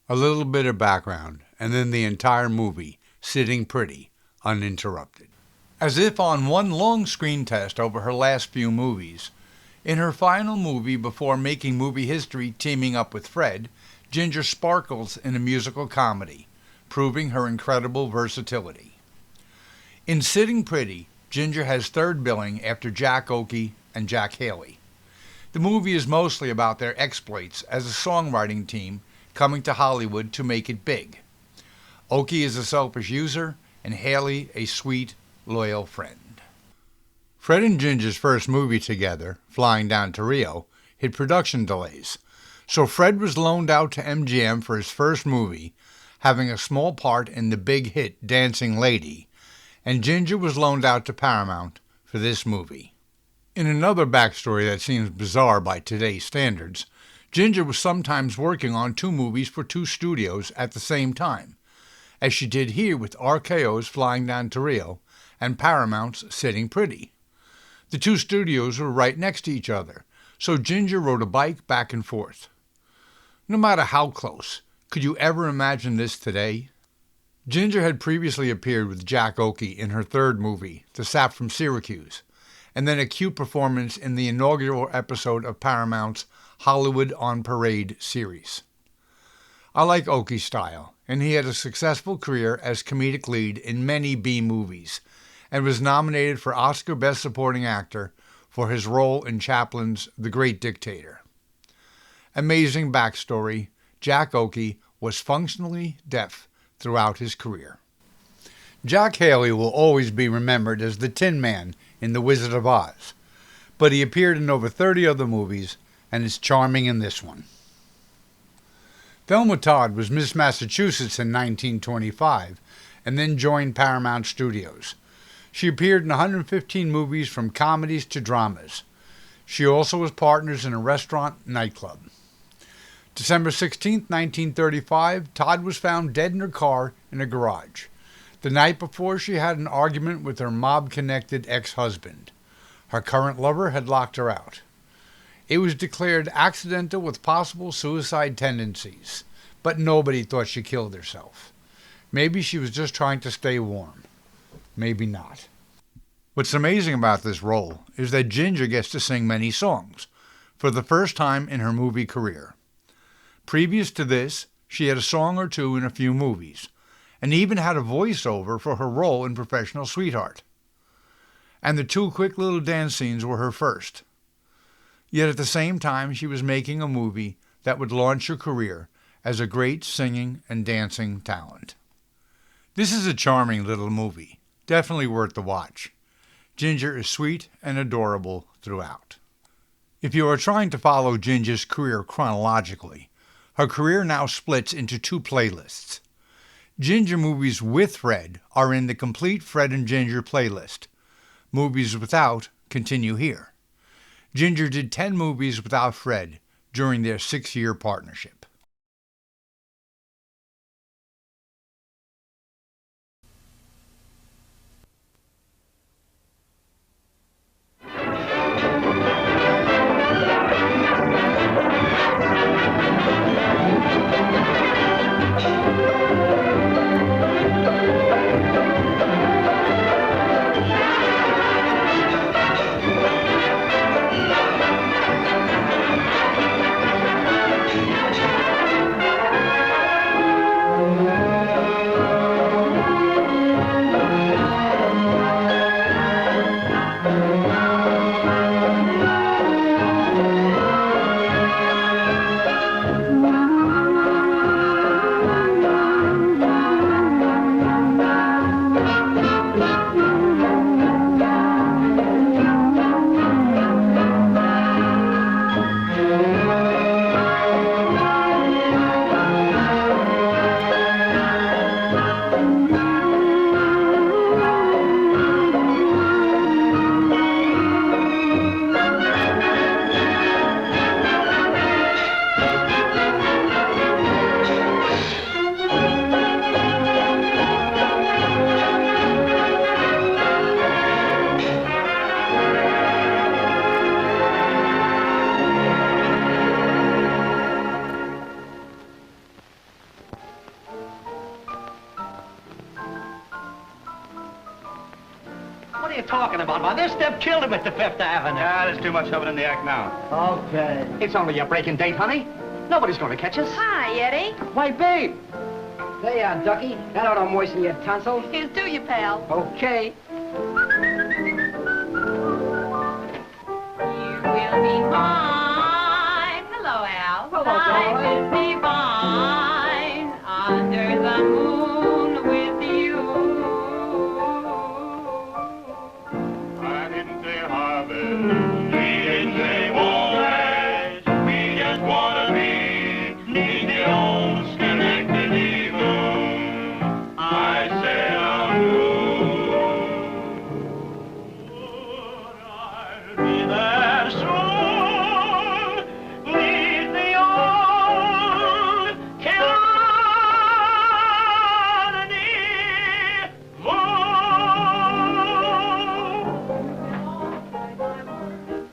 A little bit of background, and then the entire movie, sitting pretty, uninterrupted. As if on one long screen test over her last few movies, in her final movie before making movie history teaming up with Fred, Ginger sparkles in a musical comedy, proving her incredible versatility. In Sitting Pretty, Ginger has third billing after Jack Oakie and Jack Haley. The movie is mostly about their exploits as a songwriting team coming to Hollywood to make it big. Oakie is a selfish user, and Haley a sweet, loyal friend. Fred and Ginger's first movie together, Flying Down to Rio, hit production delays, so Fred was loaned out to MGM for his first movie, having a small part in the big hit Dancing Lady, and Ginger was loaned out to Paramount for this movie. In another backstory that seems bizarre by today's standards, Ginger was sometimes working on two movies for two studios at the same time, as she did here with RKO's Flying Down to Rio and Paramount's Sitting Pretty. The two studios were right next to each other, so Ginger rode a bike back and forth. No matter how close, could you ever imagine this today? Ginger had previously appeared with Jack Oakie in her third movie, The Sap from Syracuse, and then a cute performance in the inaugural episode of Paramount's Hollywood on Parade series. I like Oakie's style, and he had a successful career as comedic lead in many B movies, and was nominated for Oscar Best Supporting Actor for his role in Chaplin's The Great Dictator. Amazing backstory, Jack Oakie was functionally deaf throughout his career. Jack Haley will always be remembered as the Tin Man in The Wizard of Oz, but he appeared in over 30 other movies and is charming in this one. Thelma Todd was Miss Massachusetts in 1925 and then joined Paramount Studios. She appeared in 115 movies from comedies to dramas. She also was partners in a restaurant nightclub. December 16, 1935, Todd was found dead in her car in a garage. The night before, she had an argument with her mob-connected ex-husband. Her current lover had locked her out. It was declared accidental with possible suicide tendencies, but nobody thought she killed herself. Maybe she was just trying to stay warm. Maybe not. What's amazing about this role is that Ginger gets to sing many songs, for the first time in her movie career. Previous to this, she had a song or two in a few movies, and even had a voiceover for her role in Professional Sweetheart. And the two quick little dance scenes were her first. Yet at the same time, she was making a movie that would launch her career as a great singing and dancing talent. This is a charming little movie, definitely worth the watch. Ginger is sweet and adorable throughout. If you are trying to follow Ginger's career chronologically, her career now splits into two playlists. Ginger movies with Fred are in the Complete Fred and Ginger playlist. Movies without continue here. Ginger did 10 movies without Fred during their 6-year partnership. are you talking about? Why, this step killed him at the Fifth Avenue. Yeah, there's too much of it in the act now. Okay. It's only a breaking date, honey. Nobody's going to catch us. Hi, Eddie. Why, babe. There you are, Ducky. That ought to moisten your tonsils. Here's to you, pal. Okay. You will be mine. Hello, Al. Hello, Life darling. is divine under the moon with you. I didn't say harvest. We didn't say wars. We just want to be in the old Schenectady moon. I said I'm I'll be there soon. Leave the old Kennedy moon.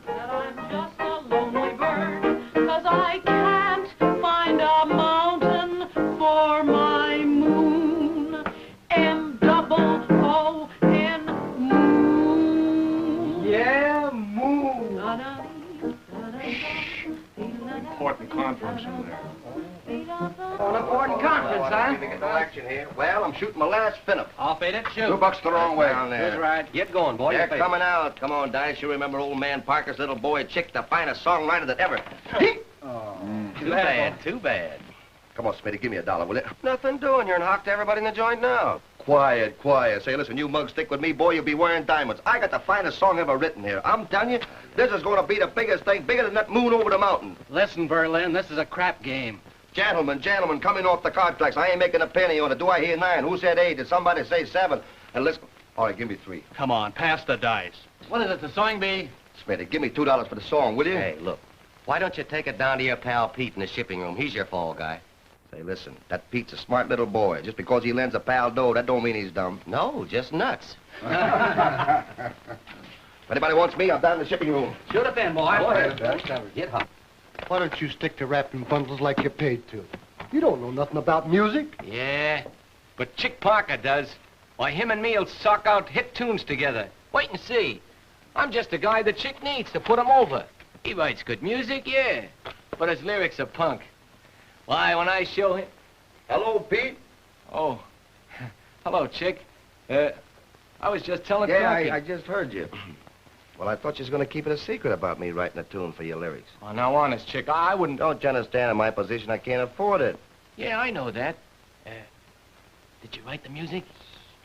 That I'm just a lonely bird, 'cause I can't find a mountain for my moon. M-double-O-N, moon. Yeah, moon. Important conference in there. An important conference, huh? No action here. Well, I'm shooting my last fin-up. Off it, shoot. $2 the wrong way on there. That's right. Get going, boy. They're coming out. Come on, Dice. You remember old man Parker's little boy Chick, the finest songwriter that ever. Too bad, too bad. Come on, Smitty, give me $1, will you? Nothing doing. You're in hock to everybody in the joint now. Quiet, quiet. Say, listen, you mugs stick with me, boy, you'll be wearing diamonds. I got the finest song ever written here. I'm telling you, this is going to be the biggest thing, bigger than that moon over the mountain. Listen, Berlin, this is a crap game. Gentlemen, gentlemen, coming off the card tracks. I ain't making a penny on it. Do I hear 9? Who said 8? Did somebody say 7? And listen, all right, give me 3. Come on, pass the dice. What is it, the song bee? Smitty, give me $2 for the song, will you? Hey, look, why don't you take it down to your pal Pete in the shipping room? He's your fall guy. Say, listen, that Pete's a smart little boy. Just because he lends a pal dough, that don't mean he's dumb. No, just nuts. If anybody wants me, I'm down in the shipping room. Shoot it then, boy. Go ahead, Get hot. Why don't you stick to wrapping bundles like you're paid to? You don't know nothing about music. Yeah, but Chick Parker does. Why, him and me'll sock out hit tunes together. Wait and see. I'm just a guy the Chick needs to put him over. He writes good music, yeah, but his lyrics are punk. Why, when I show him... Hello, Pete. Oh, hello, Chick. I was just telling Yeah, Frankie. I just heard you. Well, I thought you was going to keep it a secret about me writing a tune for your lyrics. Oh, now, honest, Chick, I wouldn't... Don't you understand? In my position, I can't afford it. Yeah, I know that. Did you write the music?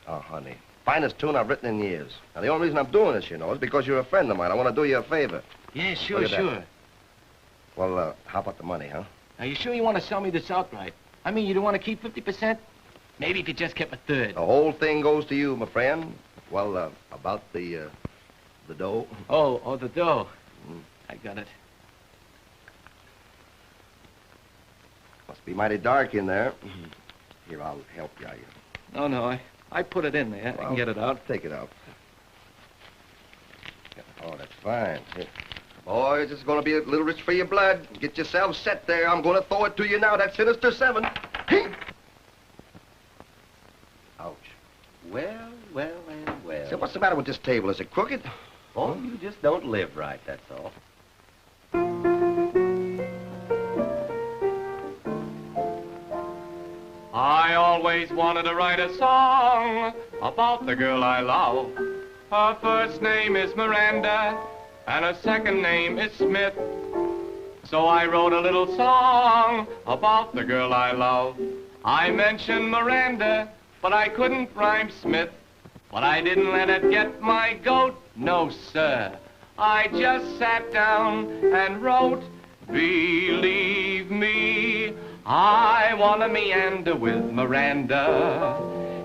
Oh, honey. Finest tune I've written in years. Now, the only reason I'm doing this, you know, is because you're a friend of mine. I want to do you a favor. Yeah, sure, Look at that. sure. Well, how about the money, huh? Are you sure you want to sell me this outright? I mean, you don't want to keep 50%? Maybe if you just kept a third. The whole thing goes to you, my friend. Well, about the dough. Oh, the dough. I got it. Must be mighty dark in there. Here, I'll help you. No, I put it in there. I can get it out. Take it out. Oh, that's fine. Here. Boys, it's going to be a little rich for your blood. Get yourself set there. I'm going to throw it to you now. That sinister 7. Ouch. Well, and well. Say, what's the matter with this table? Is it crooked? Oh, you just don't live right, that's all. I always wanted to write a song about the girl I love. Her first name is Miranda, and her second name is Smith. So I wrote a little song about the girl I love. I mentioned Miranda, but I couldn't rhyme Smith. But I didn't let it get my goat, no sir. I just sat down and wrote, believe me, I want to meander with Miranda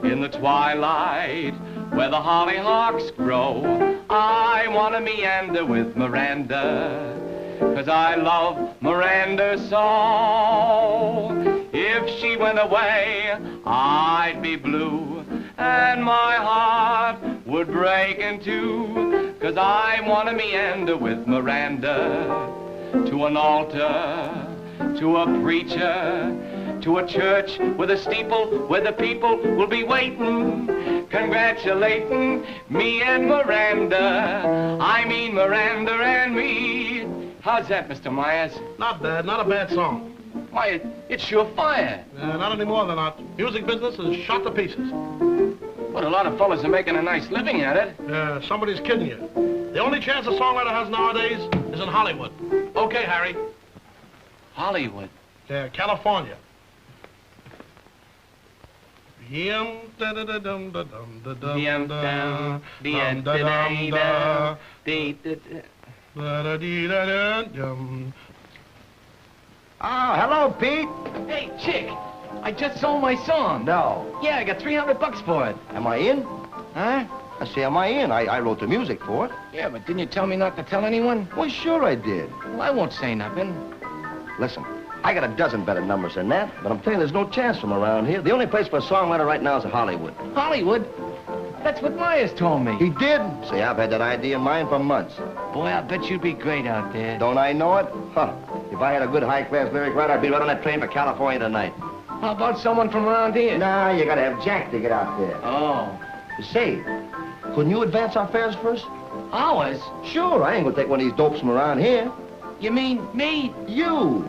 in the twilight where the hollyhocks grow. I want to meander with Miranda 'cause I love Miranda so. If she went away, I'd be blue and my heart would break in two 'cause I want to meander with Miranda to an altar, to a preacher, to a church with a steeple where the people will be waiting congratulating me and Miranda. I mean Miranda and me. How's that, Mr. Myers? Not bad, not a bad song. Why, it's sure fire. Not anymore, they're not. Music business is shot to pieces. But a lot of fellas are making a nice living at it. Somebody's kidding you. The only chance a songwriter has nowadays is in Hollywood. Okay, Harry. Hollywood? Yeah, California. Yum da da da dum da dum da dum Yum da dum, dum da dum da da dee da da dum. Oh, hello, Pete. Hey, Chick, I just sold my song. No. Yeah, I got $300 for it. Am I in? Huh? I say, am I in? I wrote the music for it. Yeah, but didn't you tell me not to tell anyone? Well, sure I did. Well, I won't say nothing. Listen, I got a dozen better numbers than that, but I'm telling you, there's no chance from around here. The only place for a songwriter right now is Hollywood. Hollywood? That's what Myers told me. He did? Say, I've had that idea in mind for months. Boy, I bet you'd be great out there. Don't I know it? Huh. If I had a good high-class lyric writer, I'd be right on that train for California tonight. How about someone from around here? Nah, you gotta have Jack to get out there. Oh. Say, couldn't you advance our fares first? Ours? Sure, I ain't gonna take one of these dopes from around here. You mean me? You.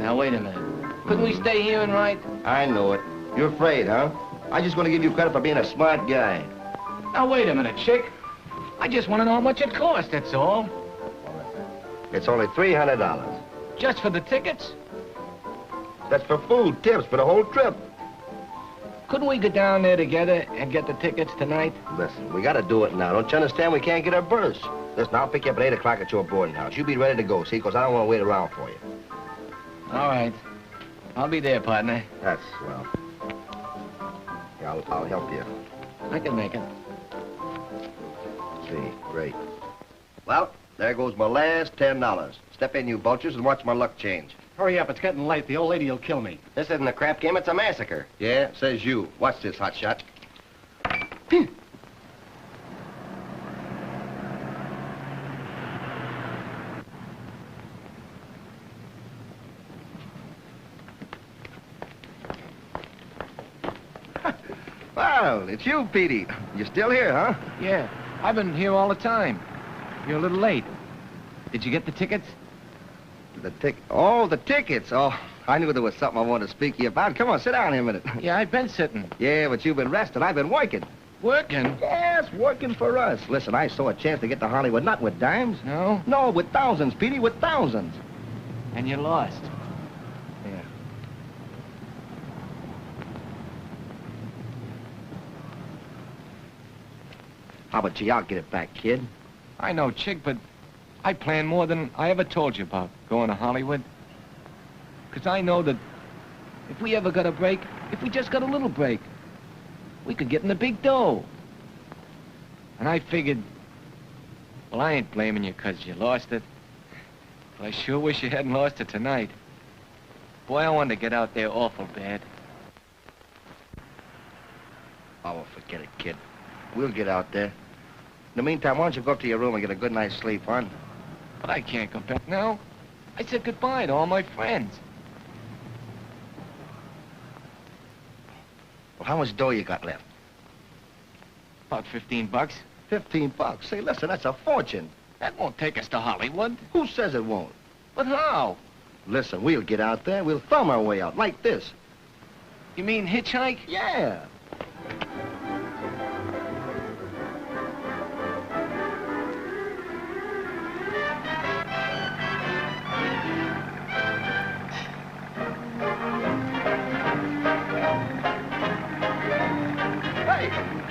Now, wait a minute. Couldn't we stay here and write? I know it. You're afraid, huh? I'm just gonna give you credit for being a smart guy. Now, wait a minute, Chick. I just want to know how much it cost, that's all. It's only $300. Just for the tickets? That's for food, tips, for the whole trip. Couldn't we go down there together and get the tickets tonight? Listen, we gotta do it now. Don't you understand? We can't get our berths. Listen, I'll pick you up at 8 o'clock at your boarding house. You be ready to go, see? Because I don't want to wait around for you. All right. I'll be there, partner. That's swell. Yeah, I'll help you. I can make it. See, great. Well, there goes my last $10. Step in, you vultures, and watch my luck change. Hurry up, it's getting late. The old lady will kill me. This isn't a crap game, it's a massacre. Yeah, says you. Watch this, hotshot. Well, it's you, Petey. You still here, huh? Yeah, I've been here all the time. You're a little late. Did you get the tickets? The tickets. Oh, I knew there was something I wanted to speak to you about. Come on, sit down here a minute. Yeah, I've been sitting. Yeah, but you've been resting. I've been working. Working? Yes, working for us. Listen, I saw a chance to get to Hollywood, not with dimes. No? No, with thousands, Petey, with thousands. And you lost. Yeah. How about you? I'll get it back, kid. I know, Chick, but I plan more than I ever told you about going to Hollywood. Because I know that if we ever got a break, if we just got a little break, we could get in the big dough. And I figured, well, I ain't blaming you because you lost it. But I sure wish you hadn't lost it tonight. Boy, I wanted to get out there awful bad. Oh, well, forget it, kid. We'll get out there. In the meantime, why don't you go up to your room and get a good night's sleep, huh? But I can't come back now. I said goodbye to all my friends. Well, how much dough you got left? About $15. 15 bucks. Say, listen, that's a fortune. That won't take us to Hollywood. Who says it won't? But how? Listen, we'll get out there. We'll thumb our way out, like this. You mean hitchhike? Yeah.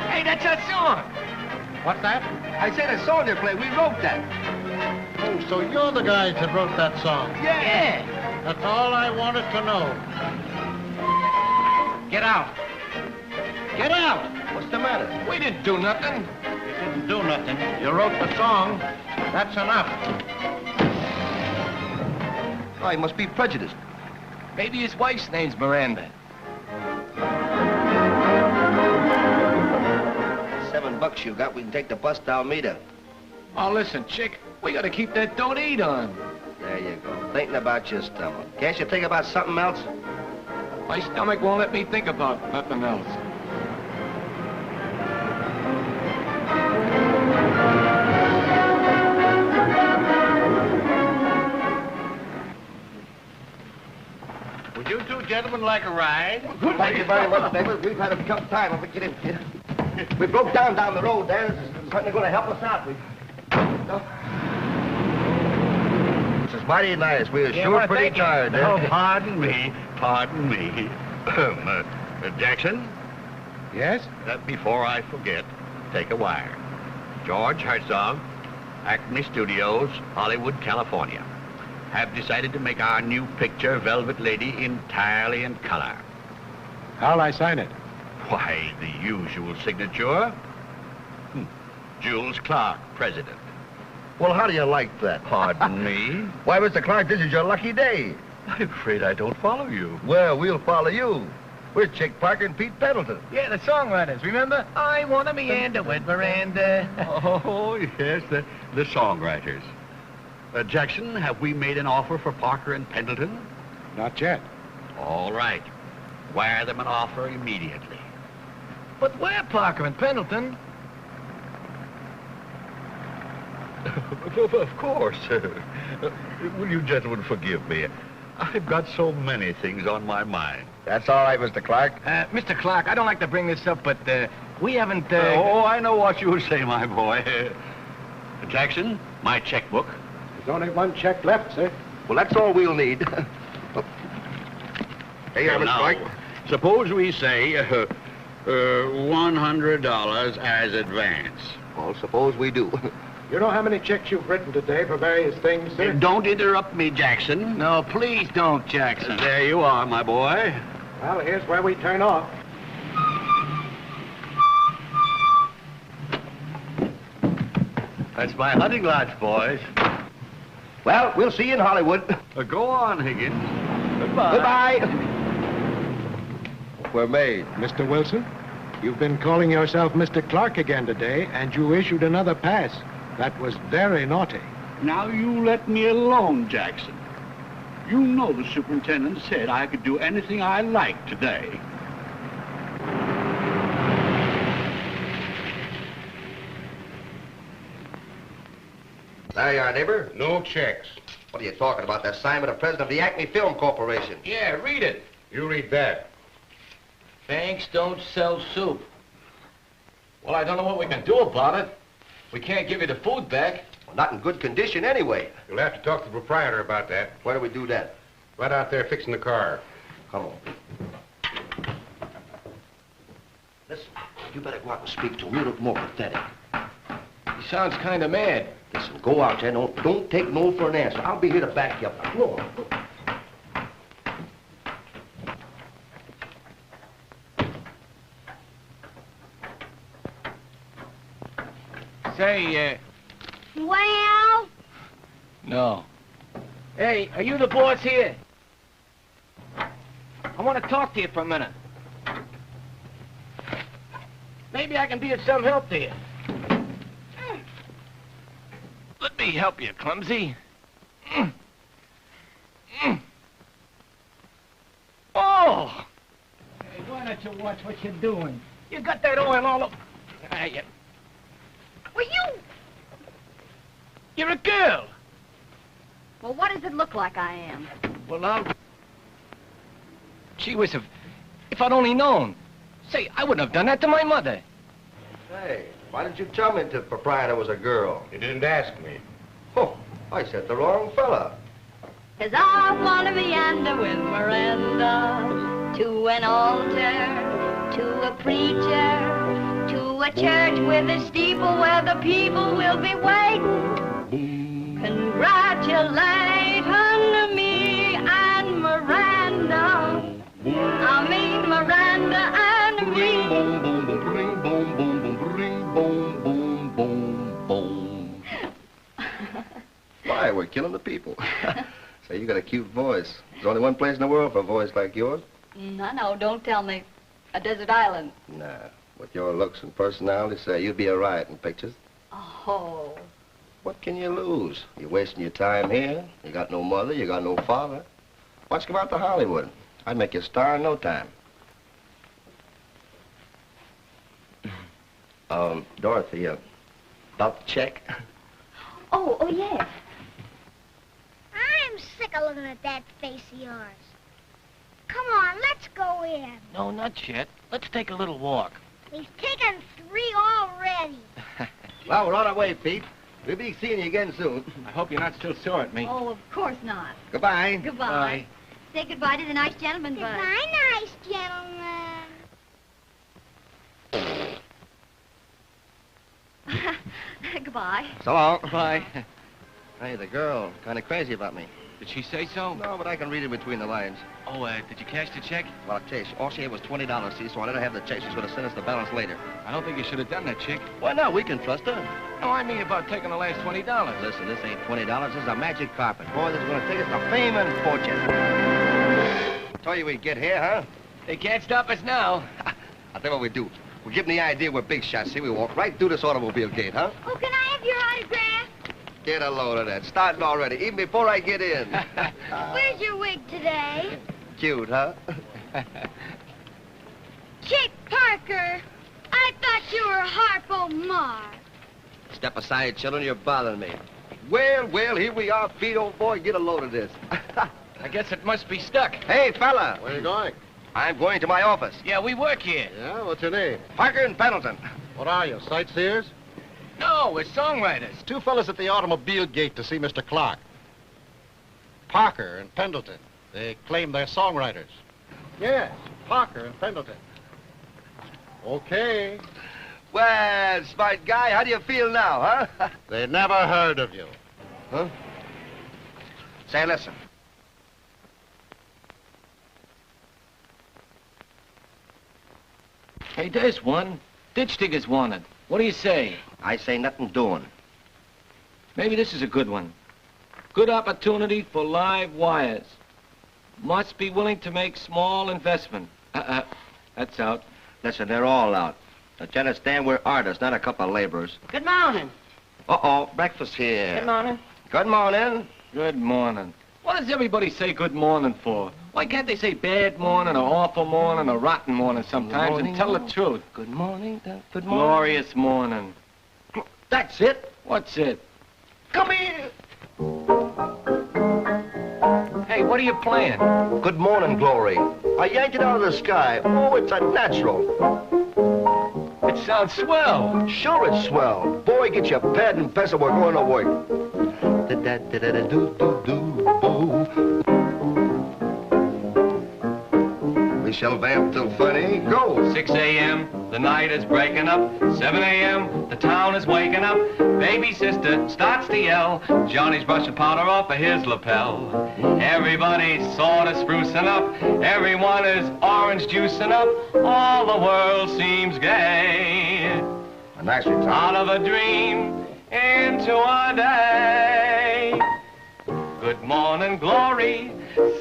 Hey, that's our song. What's that? I said a song they play. We wrote that. Oh, so you're the guys that wrote that song. Yeah. That's all I wanted to know. Get out. Get out! What's the matter? We didn't do nothing. You didn't do nothing. You wrote the song. That's enough. Oh, he must be prejudiced. Maybe his wife's name's Miranda. $7 you got, we can take the bus to Alameda. Oh, listen, Chick, we gotta keep that dough to eat on. There you go. Thinking about your stomach. Can't you think about something else? My stomach won't let me think about nothing else. Would you two gentlemen like a ride? Thank you very much, neighbor. We've had a tough time. I'll get in here. We broke down the road there. This is certainly going to help us out. This is mighty nice. We're sure pretty tired. Oh, pardon me. Pardon me. Jackson? Yes? Before I forget, take a wire. George Herzog, Acme Studios, Hollywood, California, have decided to make our new picture, Velvet Lady, entirely in color. How'll I sign it? Why, the usual signature. Jules Clark, President. Well, how do you like that? Pardon me? Why, Mr. Clark, this is your lucky day. I'm afraid I don't follow you. Well, we'll follow you. We're Chick Parker and Pete Pendleton. Yeah, the songwriters, remember? I want to meander with Miranda. Oh, yes, the songwriters. Jackson, have we made an offer for Parker and Pendleton? Not yet. All right. Wire them an offer immediately. But where Parker and Pendleton? Of course. Will you gentlemen forgive me? I've got so many things on my mind. That's all right, Mr. Clark. Mr. Clark, I don't like to bring this up, but we haven't... Oh, I know what you say, my boy. Jackson, my checkbook. There's only one check left, sir. Well, that's all we'll need. Here you are, Mr. Now, Clark. suppose we say $100 as advance. Well, suppose we do. You know how many checks you've written today for various things, sir? Don't interrupt me, Jackson. No, please don't, Jackson. There you are, my boy. Well, here's where we turn off. That's my hunting lodge, boys. Well, we'll see you in Hollywood. Go on, Higgins. Goodbye. Goodbye. We're made. Mr. Wilson, you've been calling yourself Mr. Clark again today, and you issued another pass. That was very naughty. Now you let me alone, Jackson. You know the superintendent said I could do anything I liked today. There you are, neighbor. No checks. What are you talking about? That's signed by the president of the Acme Film Corporation. Yeah, read it. You read that. Banks don't sell soup. Well, I don't know what we can do about it. We can't give you the food back. Well, not in good condition anyway. You'll have to talk to the proprietor about that. Where do we do that? Right out there fixing the car. Come on. Listen, you better go out and speak to him. You look more pathetic. He sounds kind of mad. Listen, go out there. Don't take no for an answer. I'll be here to back you up. Go on. Say, Well, no. Hey, are you the boss here? I want to talk to you for a minute. Maybe I can be of some help to you. Let me help you, clumsy. Oh! Hey, why don't you watch what you're doing? You got that oil all over. well, You're a girl. Well, what does it look like I am? Well, now... Gee whiz, if I'd only known. Say, I wouldn't have done that to my mother. Hey, why didn't you tell me the proprietor was a girl? You didn't ask me. Oh, I said the wrong fella. 'Cause I want to meander with Miranda to an altar, to a preacher, to a church with a steeple where the people will be waiting. Congratulating me and Miranda. I mean Miranda and me. Boom, boom, boom, boom, boom, boom, boom, boom, boom, boom. Why, we're killing the people. Say, you got a cute voice. There's only one place in the world for a voice like yours. No, don't tell me. A desert island. Nah, with your looks and personality, say, you'd be a riot in pictures. Oh. What can you lose? You're wasting your time here. You got no mother, you got no father. Why don't you come out to Hollywood? I'd make you a star in no time. Dorothy, about the check? Oh, yes. I'm sick of looking at that face of yours. let's go in. No, not yet. Let's take a little walk. We've taken 3 already. Well, we're on our way, Pete. We'll be seeing you again soon. I hope you're not still sore at me. Oh, of course not. Goodbye. Goodbye. Say goodbye to the nice gentleman, Bud. Goodbye, nice gentleman. Goodbye. So long. Bye. Hey, the girl, kind of crazy about me. Did she say so? No, but I can read it between the lines. Oh, did you cash the check? Well, I'll tell you, all she had was $20, see, so I let her have the check. She's going to send us the balance later. I don't think you should have done that, chick. Why not? We can trust her. No, I mean about taking the last $20. Listen, this ain't $20. This is a magic carpet. Boy, this is going to take us to fame and fortune. Told you we'd get here, huh? They can't stop us now. I'll tell you what we do. We'll give them the idea we're big shots. See, we walk right through this automobile gate, huh? Oh, can I have your autograph? Get a load of that. Starting already, even before I get in. Where's your wig today? Cute, huh? Chick Parker, I thought you were Harpo Marr. Step aside, children. You're bothering me. Well, here we are, Pete, old boy. Get a load of this. I guess it must be stuck. Hey, fella. Where are you going? I'm going to my office. Yeah, we work here. Yeah, what's your name? Parker and Pendleton. What are you, sightseers? No, we're songwriters. 2 fellas at the automobile gate to see Mr. Clark. Parker and Pendleton. They claim they're songwriters. Yes, Parker and Pendleton. Okay. Well, smart guy, how do you feel now, huh? They never heard of you. Huh? Say, listen. Hey, there's one. Ditch diggers wanted. What do you say? I say nothing doing. Maybe this is a good one. Good opportunity for live wires. Must be willing to make small investment. That's out. Listen, they're all out. Don't you understand? We're artists, not a couple of laborers. Good morning. Uh-oh, breakfast here. Good morning. Good morning. Good morning. What does everybody say good morning for? Why can't they say bad morning or awful morning or rotten morning sometimes morning, and tell the truth? Good morning, good morning. Glorious morning. That's it. What's it? Come here. Hey, what are you playing? Good morning, Glory. I yanked it out of the sky. Oh, it's a natural. It sounds swell. Sure it's swell. Boy, get your pad and pencil. We're going to work. Da-da-da-da-do-do-do-boo. We shall vamp till funny. Go. 6 a.m., the night is breaking up. 7 a.m., the town is waking up. Baby sister starts to yell. Johnny's brushing powder off of his lapel. Everybody's sort of sprucing up. Everyone is orange juicing up. All the world seems gay. A nice return. Out of a dream into a day. Good morning, glory.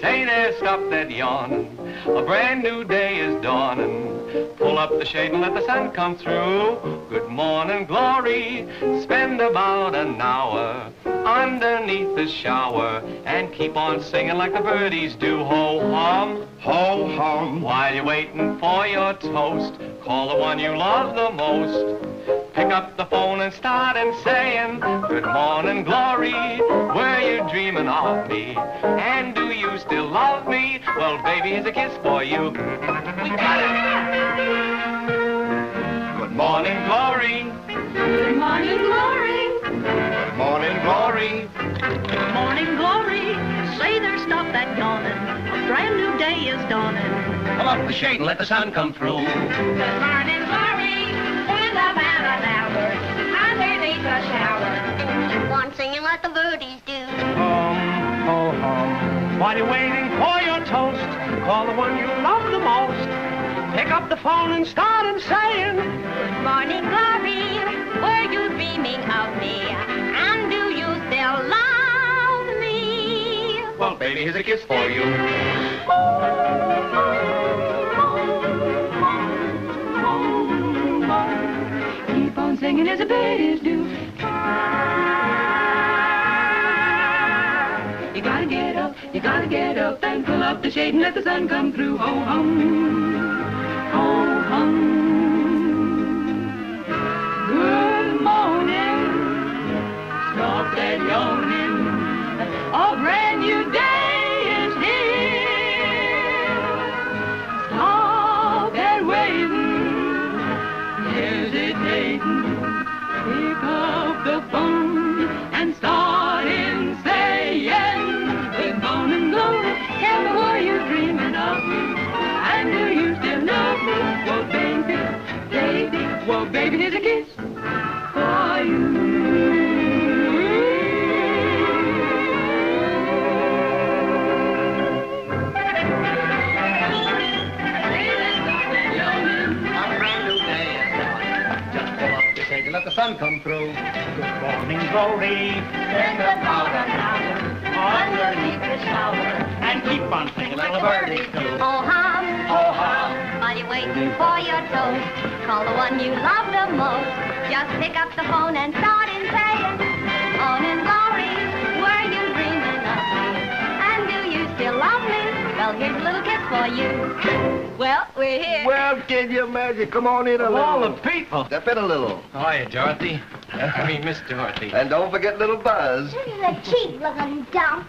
Say there, stop that yawning. A brand new day is dawning. Pull up the shade and let the sun come through. Good morning, glory. Spend about an hour underneath the shower and keep on singing like the birdies do. Ho hum, Ho hum. while you're waiting for your toast. Call the one you love the most. Pick up the phone and start and saying, good morning, glory. Were you dreaming of me? And do you still love me? Well, baby, here's a kiss for you. We got it. Good morning, glory. Good morning, glory. Good morning, Glory. Good morning, glory. Say there, stop that yawning. A brand new day is dawning. Pull up the shade and let the sun come through. Good morning, glory. Spend about an hour underneath the shower. Keep on singing like the birdies do. Hum, ho, hum. While you're waiting for your toast, call the one you love the most. Pick up the phone and start and saying, Good morning, glory. Were you dreaming of me? And do you still love me? well, baby, here's a kiss for you. Keep on singing as the birdies do. You gotta get up and pull up the shade and let the sun come through. Ho hum, ho hum. Good morning, stop that yawning. A brand new day is here. Oh, baby, here's a kiss for you. Let the sun come through. Good morning, glory. Send the powder down underneath the shower. And keep on singing like the birdies do. Oh, hum, Oh, hum. while you're waiting for your toast, call the one you love the most. Just pick up the phone and start in saying, morning, glory, were you dreaming of me? And do you still love me? Well, here's a little kiss for you. Well, we're here. Well, can you imagine? Come on in a Of little. all the people. Step in a little. Hiya, Dorothy. I mean, Miss Dorothy. And don't forget little Buzz. This is a cheap-looking dump.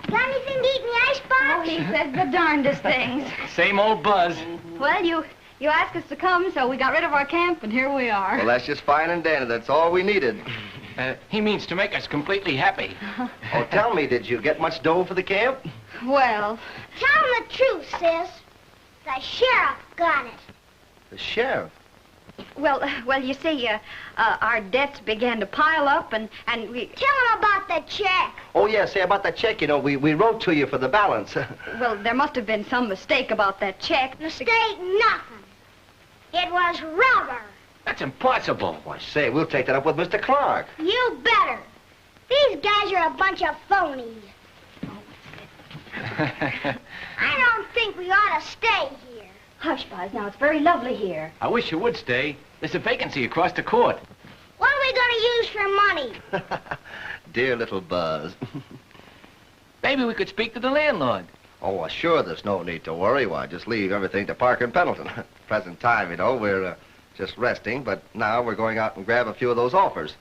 Got anything to eat in the icebox? Oh, he says the darndest things. Same old Buzz. Well, you asked us to come, so we got rid of our camp, and here we are. Well, that's just fine and dandy. That's all we needed. He means to make us completely happy. Oh, tell me, did you get much dough for the camp? Well, Tell him the truth, sis. The sheriff got it. The sheriff. well, you see, our debts began to pile up, and we... Tell him about the check. Oh, yeah, say about that check, you know, we wrote to you for the balance. Well, there must have been some mistake about that check. Mistake nothing. It was rubber. That's impossible. Why, say, we'll take that up with Mr. Clark. You better. These guys are a bunch of phonies. I don't think we ought to stay here. Hush, Buzz. Now, it's very lovely here. I wish you would stay. There's a vacancy across the court. What are we going to use for money? Dear little Buzz. Maybe we could speak to the landlord. Oh, well, sure, there's no need to worry. Why, just leave everything to Parker and Pendleton. Present time, you know, we're just resting, but now we're going out and grab a few of those offers.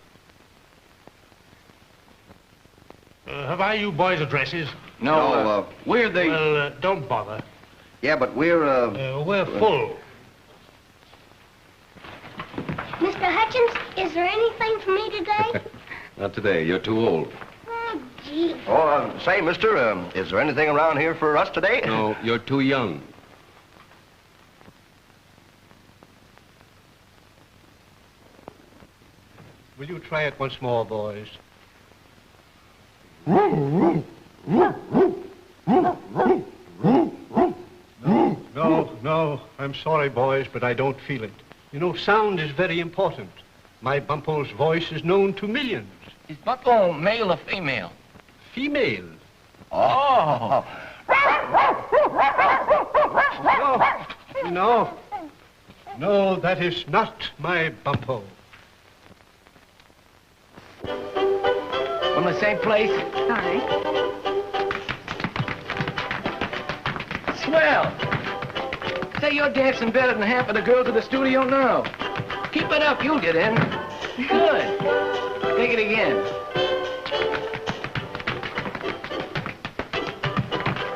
Have I you boys' addresses? No, we're the... Well, don't bother. Yeah, but we're We're full. Mr. Hutchins, is there anything for me today? Not today. You're too old. Oh, gee. Oh, say, mister, is there anything around here for us today? No, you're too young. Will you try it once more, boys? No, I'm sorry, boys, but I don't feel it. You know, sound is very important. My Bumpo's voice is known to millions. Is Bucko male or female? Female. Oh. No, that is not my Bumpo. From the same place? All right. Swell. Say, you're dancing better than half of the girls at the studio now. Keep it up, you'll get in. Good. Take it again.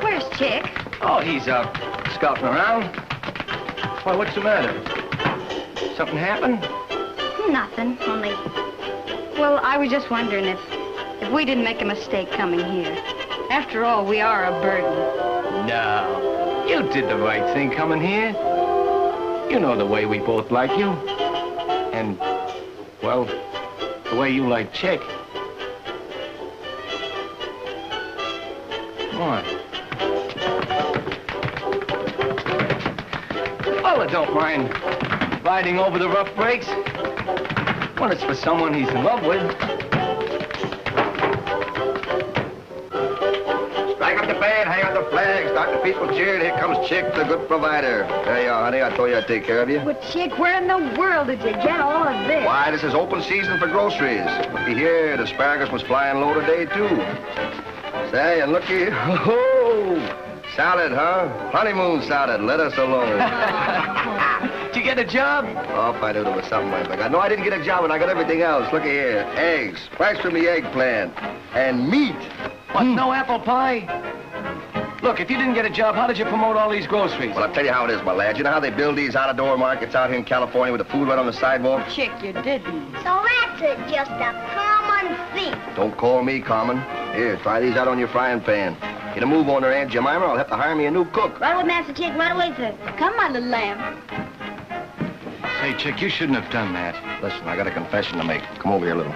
Where's Chick? Oh, he's out scouting around. Why, what's the matter? Something happened? Nothing, only... Well, I was just wondering if we didn't make a mistake coming here. After all, we are a burden. No. You did the right thing coming here. You know the way we both like you. And, well, the way you like Chick. What? Well, I don't mind riding over the rough breaks. When it's for someone he's in love with. Strike up the band, hang out the flag, start the peaceful cheer, and here comes Chick, the good provider. There you are, honey. I told you I'd take care of you. But, Chick, where in the world did you get all of this? Why, this is open season for groceries. Looky here, the asparagus was flying low today, too. Say, and looky, oh, salad, huh? Honeymoon salad, let us alone. Did you get a job? Oh, if I knew there was something I forgot. No, I didn't get a job, and I got everything else. Looky here, eggs, fresh from the eggplant, and meat. What, no apple pie? Look, if you didn't get a job, how did you promote all these groceries? Well, I'll tell you how it is, my lad. You know how they build these out-of-door markets out here in California with the food right on the sidewalk? Chick, you didn't. So that's it, just a common thief. Don't call me common. Here, try these out on your frying pan. Get a move on there, Aunt Jemima, or I'll have to hire me a new cook. Right away, Master Chick, right away, sir. Come, my little lamb. Hey, Chick, you shouldn't have done that. Listen, I got a confession to make. Come over here a little.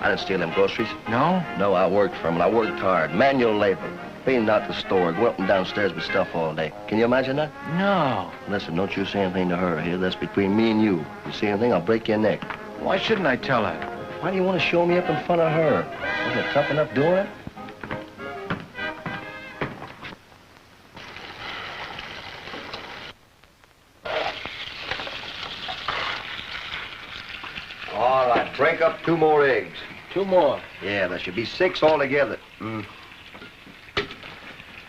I didn't steal them groceries. No? No, I worked for them, and I worked hard. Manual labor. Cleaning out the store, go up and downstairs with stuff all day. Can you imagine that? No. Listen, don't you say anything to her here. That's between me and you. You say anything, I'll break your neck. Why shouldn't I tell her? Why do you want to show me up in front of her? Wasn't it tough enough doing it? All right, break up 2 more eggs. 2 more. Yeah, there should be 6 altogether.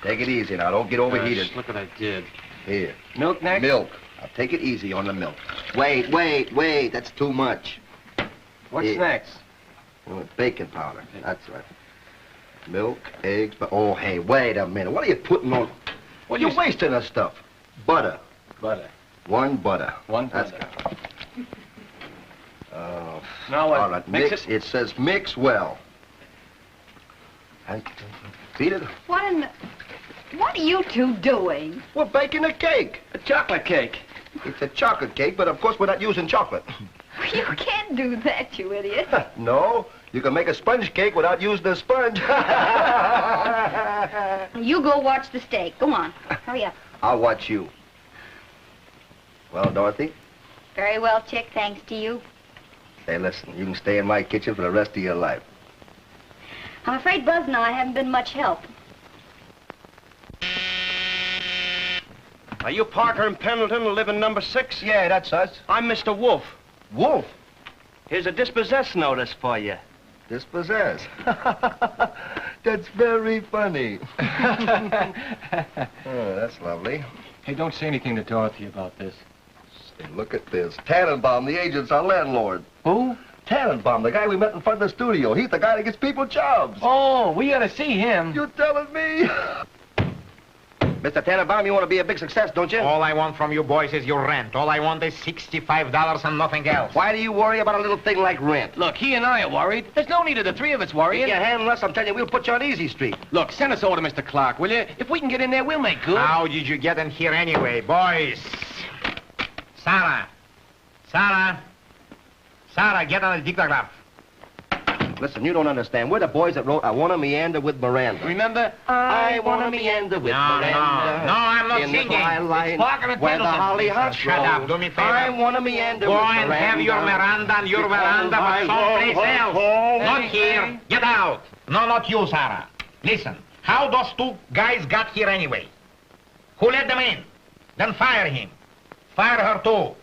Take it easy now. Don't get overheated. Look what I did. Here. Milk next? Milk. Now, take it easy on the milk. Wait. That's too much. What's next? Baking powder. That's right. Milk, eggs, but oh, hey, wait a minute. What are you putting on? Well, you're wasting the stuff. Butter. Butter. 1 butter. 1 That's butter. good. Now what? All right, Mix mix. it? It says mix well. And feed it. What are you two doing? We're baking a cake. A chocolate cake. It's a chocolate cake, but of course we're not using chocolate. You can't do that, you idiot. No, you can make a sponge cake without using a sponge. You go watch the steak. Go on. Hurry up. I'll watch you. Well, Dorothy? Very well, Chick, thanks to you. Hey, listen, you can stay in my kitchen for the rest of your life. I'm afraid Buzz and I haven't been much help. Are you Parker and Pendleton who live in number 6? Yeah, that's us. I'm Mr. Wolf. Wolf? Here's a dispossess notice for you. Dispossess? That's very funny. Oh, that's lovely. Hey, don't say anything to Dorothy about this. Say, look at this. Tannenbaum, the agent's our landlord. Who? Tannenbaum, the guy we met in front of the studio. He's the guy that gets people jobs. Oh, we ought to see him. You telling me? Mr. Tannenbaum, you want to be a big success, don't you? All I want from you boys is your rent. All I want is $65 and nothing else. Why do you worry about a little thing like rent? Look, he and I are worried. There's no need of the 3 of us worrying. If you handle us, I'm telling you, we'll put you on Easy Street. Look, send us over to Mr. Clark, will you? If we can get in there, we'll make good. How did you get in here anyway, boys? Sarah, get on the dictograph. Listen, you don't understand. We're the boys that wrote I Want to Meander with Miranda. Remember? I want to meander with Miranda. No, I'm not in singing. The twilight, Parker and where the Pendleton. hollyhocks Shut grow. up, do me a favor. I want to meander Go with and Miranda. have your Miranda and your veranda, but someplace else. Not here. Get out. No, not you, Sarah. Listen, how those 2 guys got here anyway? Who let them in? Then fire him. Fire her too.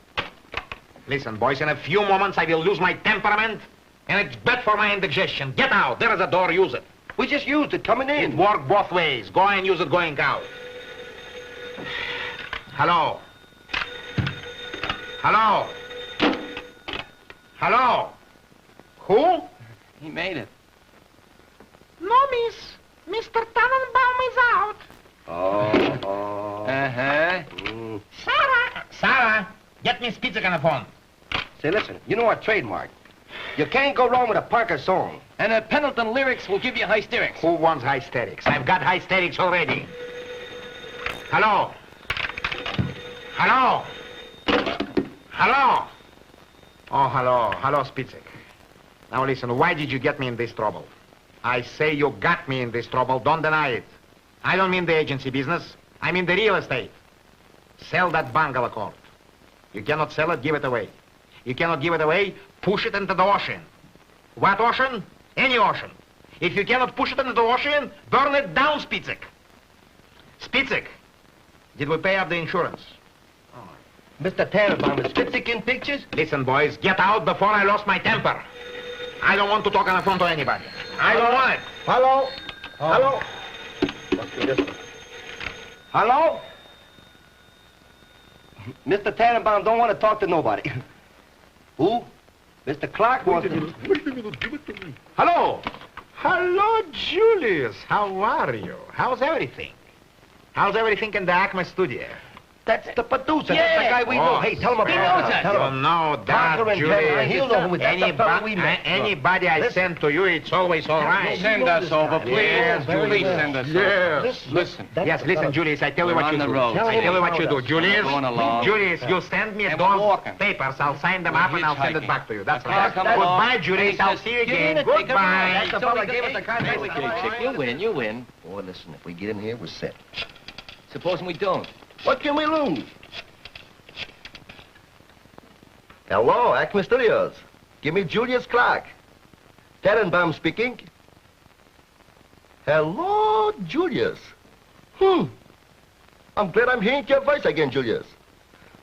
Listen, boys, in a few moments I will lose my temperament, and it's bad for my indigestion. Get out. There is a door. Use it. We just used it coming in. It worked both ways. Go and use it going out. Hello? Hello? Hello? Who? He made it. No, miss. Mr. Tannenbaum is out. Oh. Uh-huh. Sarah, get me Spitzek on the phone. Say, listen, you know our trademark. You can't go wrong with a Parker song. And Pendleton lyrics will give you hysterics. Who wants hysterics? I've got hysterics already. Hello? Hello? Hello? Oh, hello. Hello, Spitzek. Now listen, why did you get me in this trouble? I say you got me in this trouble. Don't deny it. I don't mean the agency business. I mean the real estate. Sell that bungalow court. You cannot sell it, give it away. You cannot give it away, push it into the ocean. What ocean? Any ocean. If you cannot push it into the ocean, burn it down, Spitzek. Spitzek, did we pay up the insurance? Mr. Tannenbaum, is Spitzek in pictures? Listen, boys, get out before I lost my temper. I don't want to talk on the phone to anybody. I don't want it. Hello? Hello? Must be this one. Hello? Mr. Tannenbaum don't want to talk to nobody. Who? Mr. Clark wants to... Hello. Hello, Julius. How are you? How's everything? How's everything in the Acme studio? That's the producer. Yeah. That's the guy we know. Hey, tell him about He knows it. that. Tell You him. know that, Parker and Julie. Pendleton, he'll know who that's the fellow we met. Anybody I Listen. send to you, it's always all right. Send us over, please. Yes, Julie, send us over. Yes. Listen. Yes, listen, Julius, I tell you We're what on you the do. road. I tell you what you do. Julius, Going along. Julius, you send me And we're those walking. papers. I'll sign them We're up and I'll send it hitchhiking. back to you. That's Okay, right. come along. Goodbye, Julius. I'll see you again. Goodbye. That's the fellow gave us the contract. You win, you win. Boy, listen, if we get in here, we're set. Supposing we don't. What can we lose? Hello, Acme Studios. Give me Julius Clark. Tannenbaum speaking. Hello, Julius. I'm glad I'm hearing your voice again, Julius.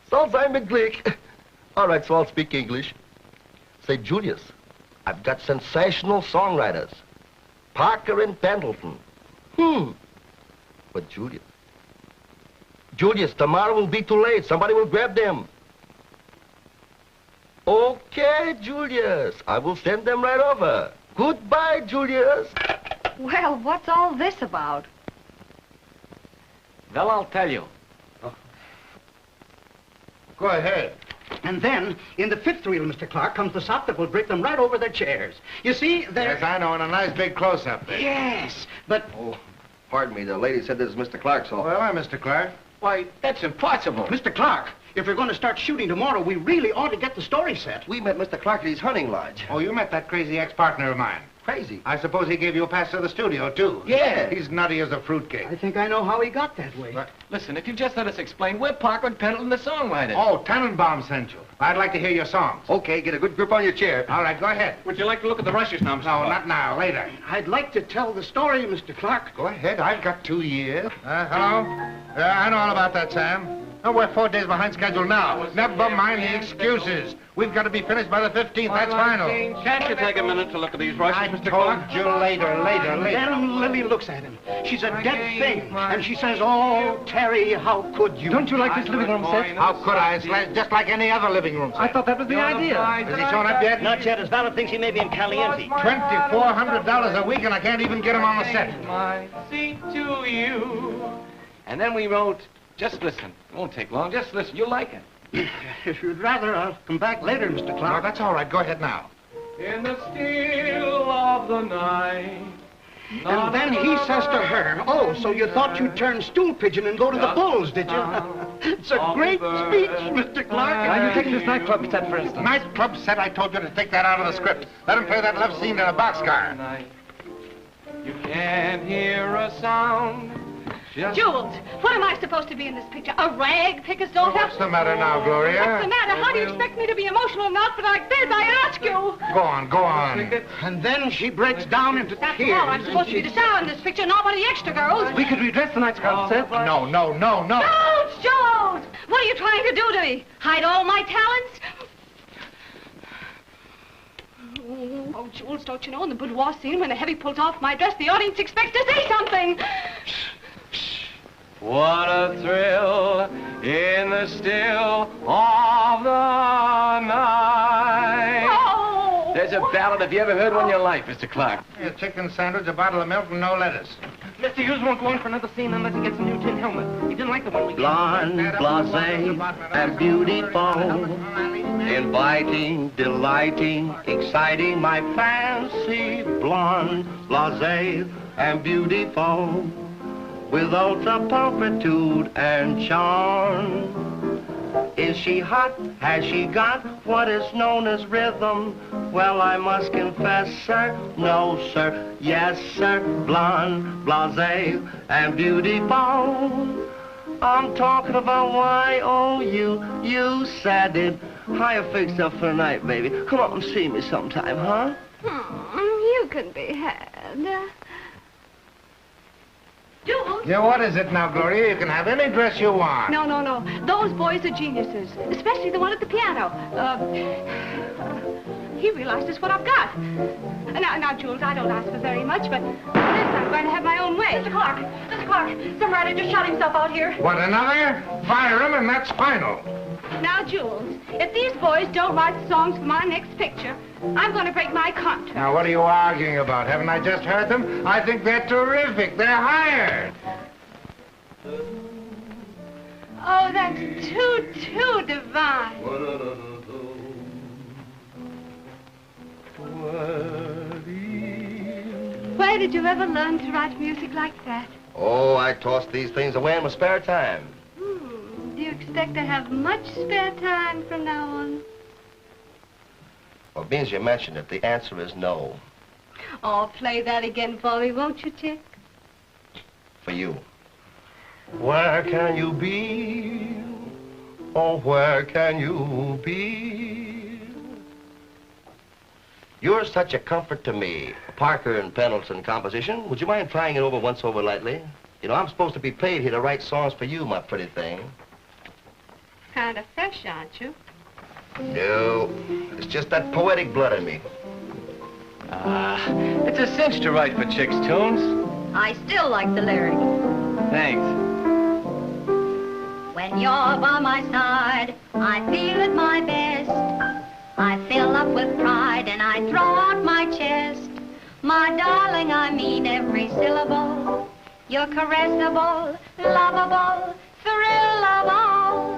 So I'm a Glick. All right, so I'll speak English. Say, Julius, I've got sensational songwriters. Parker and Pendleton. But Julius, tomorrow will be too late. Somebody will grab them. Okay, Julius. I will send them right over. Goodbye, Julius. Well, what's all this about? Well, I'll tell you. Go ahead. And then, in the fifth reel, Mr. Clark, comes the sop that will break them right over their chairs. You see, they're... Yes, I know, and a nice big close-up there. Yes, but... Oh, pardon me. The lady said this is Mr. Clark's office. Well, I'm Mr. Clark. Why, that's impossible. Mr. Clark, if we're going to start shooting tomorrow, we really ought to get the story set. We met Mr. Clark at his hunting lodge. Oh, you met that crazy ex-partner of mine. Crazy. I suppose he gave you a pass to the studio, too. Yeah. He's nutty as a fruitcake. I think I know how he got that way. Listen, if you just let us explain, we're Parker and Pendleton, the songwriters. Oh, Tannenbaum sent you. I'd like to hear your songs. Okay, get a good grip on your chair. All right, go ahead. Would you like to look at the rushes now, Mr. No, Clark? not now. Later. I'd like to tell the story, Mr. Clark. Go ahead. I've got 2 years. Hello? I know all about that, Sam. Oh, we're 4 days behind schedule now. Never mind the excuses. We've got to be finished by the 15th. That's final. Can't you take a minute to look at these rushes, I Mr. told Clark? you later. Then Lily looks at him. She's a dead thing. And she says, "Oh, Terry, how could you?" Don't you like this living room set? How could I? It's just like any other living room set. I thought that was the idea. Has he shown up yet? Not yet. His valet thinks he may be in Caliente. $2,400 a week, and I can't even get him on the set. My seat to you. And then we wrote, just listen. It won't take long. Just listen. You'll like it. If you'd rather, I'll come back later, Mr. No, Clark. that's all right. Go ahead now. In the still of the night. And then he says to her, "Oh, so you thought you'd turn stool pigeon and go to the bulls, did you?" It's a great speech, Mr. Clark. Are you taking this nightclub set, for instance? Nightclub set, I told you to take that out of the script. Let him play that love scene in a boxcar. You can't hear a sound. Jules, what am I supposed to be in this picture? A rag picker's daughter? What's the matter now, Gloria? What's the matter? How do you expect me to be emotional enough for like this? I ask you. Go on, go on. And then she breaks down into That's tears. all. I'm supposed to be the star in this picture, not one of the extra girls. We could redress the nightclub set. No. Jules, Jules! What are you trying to do to me? Hide all my talents? Oh, Jules, don't you know, in the boudoir scene, when the heavy pulls off my dress, the audience expects to see something. What a thrill in the still of the night. Oh! There's a ballad if you ever heard one in your life, Mr. Clark. A chicken sandwich, a bottle of milk, and no lettuce. Mr. Hughes won't go in for another scene unless he gets a new tin helmet. He didn't like the one we Blonde, blasé, and beautiful. Inviting, delighting, exciting my fancy. Blonde, blasé, and beautiful. With ultra pulchritude and charm. Is she hot? Has she got what is known as rhythm? Well, I must confess, sir, no, sir, yes, sir, blonde, blasé, and beautiful. I'm talking about Y-O-U, you said it. How you fixed up for the night, baby? Come up and see me sometime, huh? You can be had. Jules? Yeah, what is it now, Gloria? You can have any dress you want. No. Those boys are geniuses, especially the one at the piano. He realizes what I've got. Now, Jules, I don't ask for very much, but this I'm going to have my own way. Mr. Clark, some writer just shot himself out here. What, another? Fire him, and that's final. Now, Jules, if these boys don't write songs for my next picture, I'm going to break my contract. Now, what are you arguing about? Haven't I just heard them? I think they're terrific. They're hired. Oh, that's that's too divine. Where did you ever learn to write music like that? Oh, I toss these things away in my spare time. Do you expect to have much spare time from now on? Well, being as you mentioned it, the answer is no. Oh, play that again for me, won't you, Chick? For you. Where can you be? Oh, where can you be? You're such a comfort to me. Parker and Pendleton composition. Would you mind trying it over once over lightly? You know, I'm supposed to be paid here to write songs for you, my pretty thing. Kind of fresh, aren't you? No, it's just that poetic blood in me. It's a cinch to write for chicks' tunes. I still like the lyrics. Thanks. When you're by my side, I feel at my best. I fill up with pride and I throw out my chest. My darling, I mean every syllable. You're caressable, lovable, thrillable.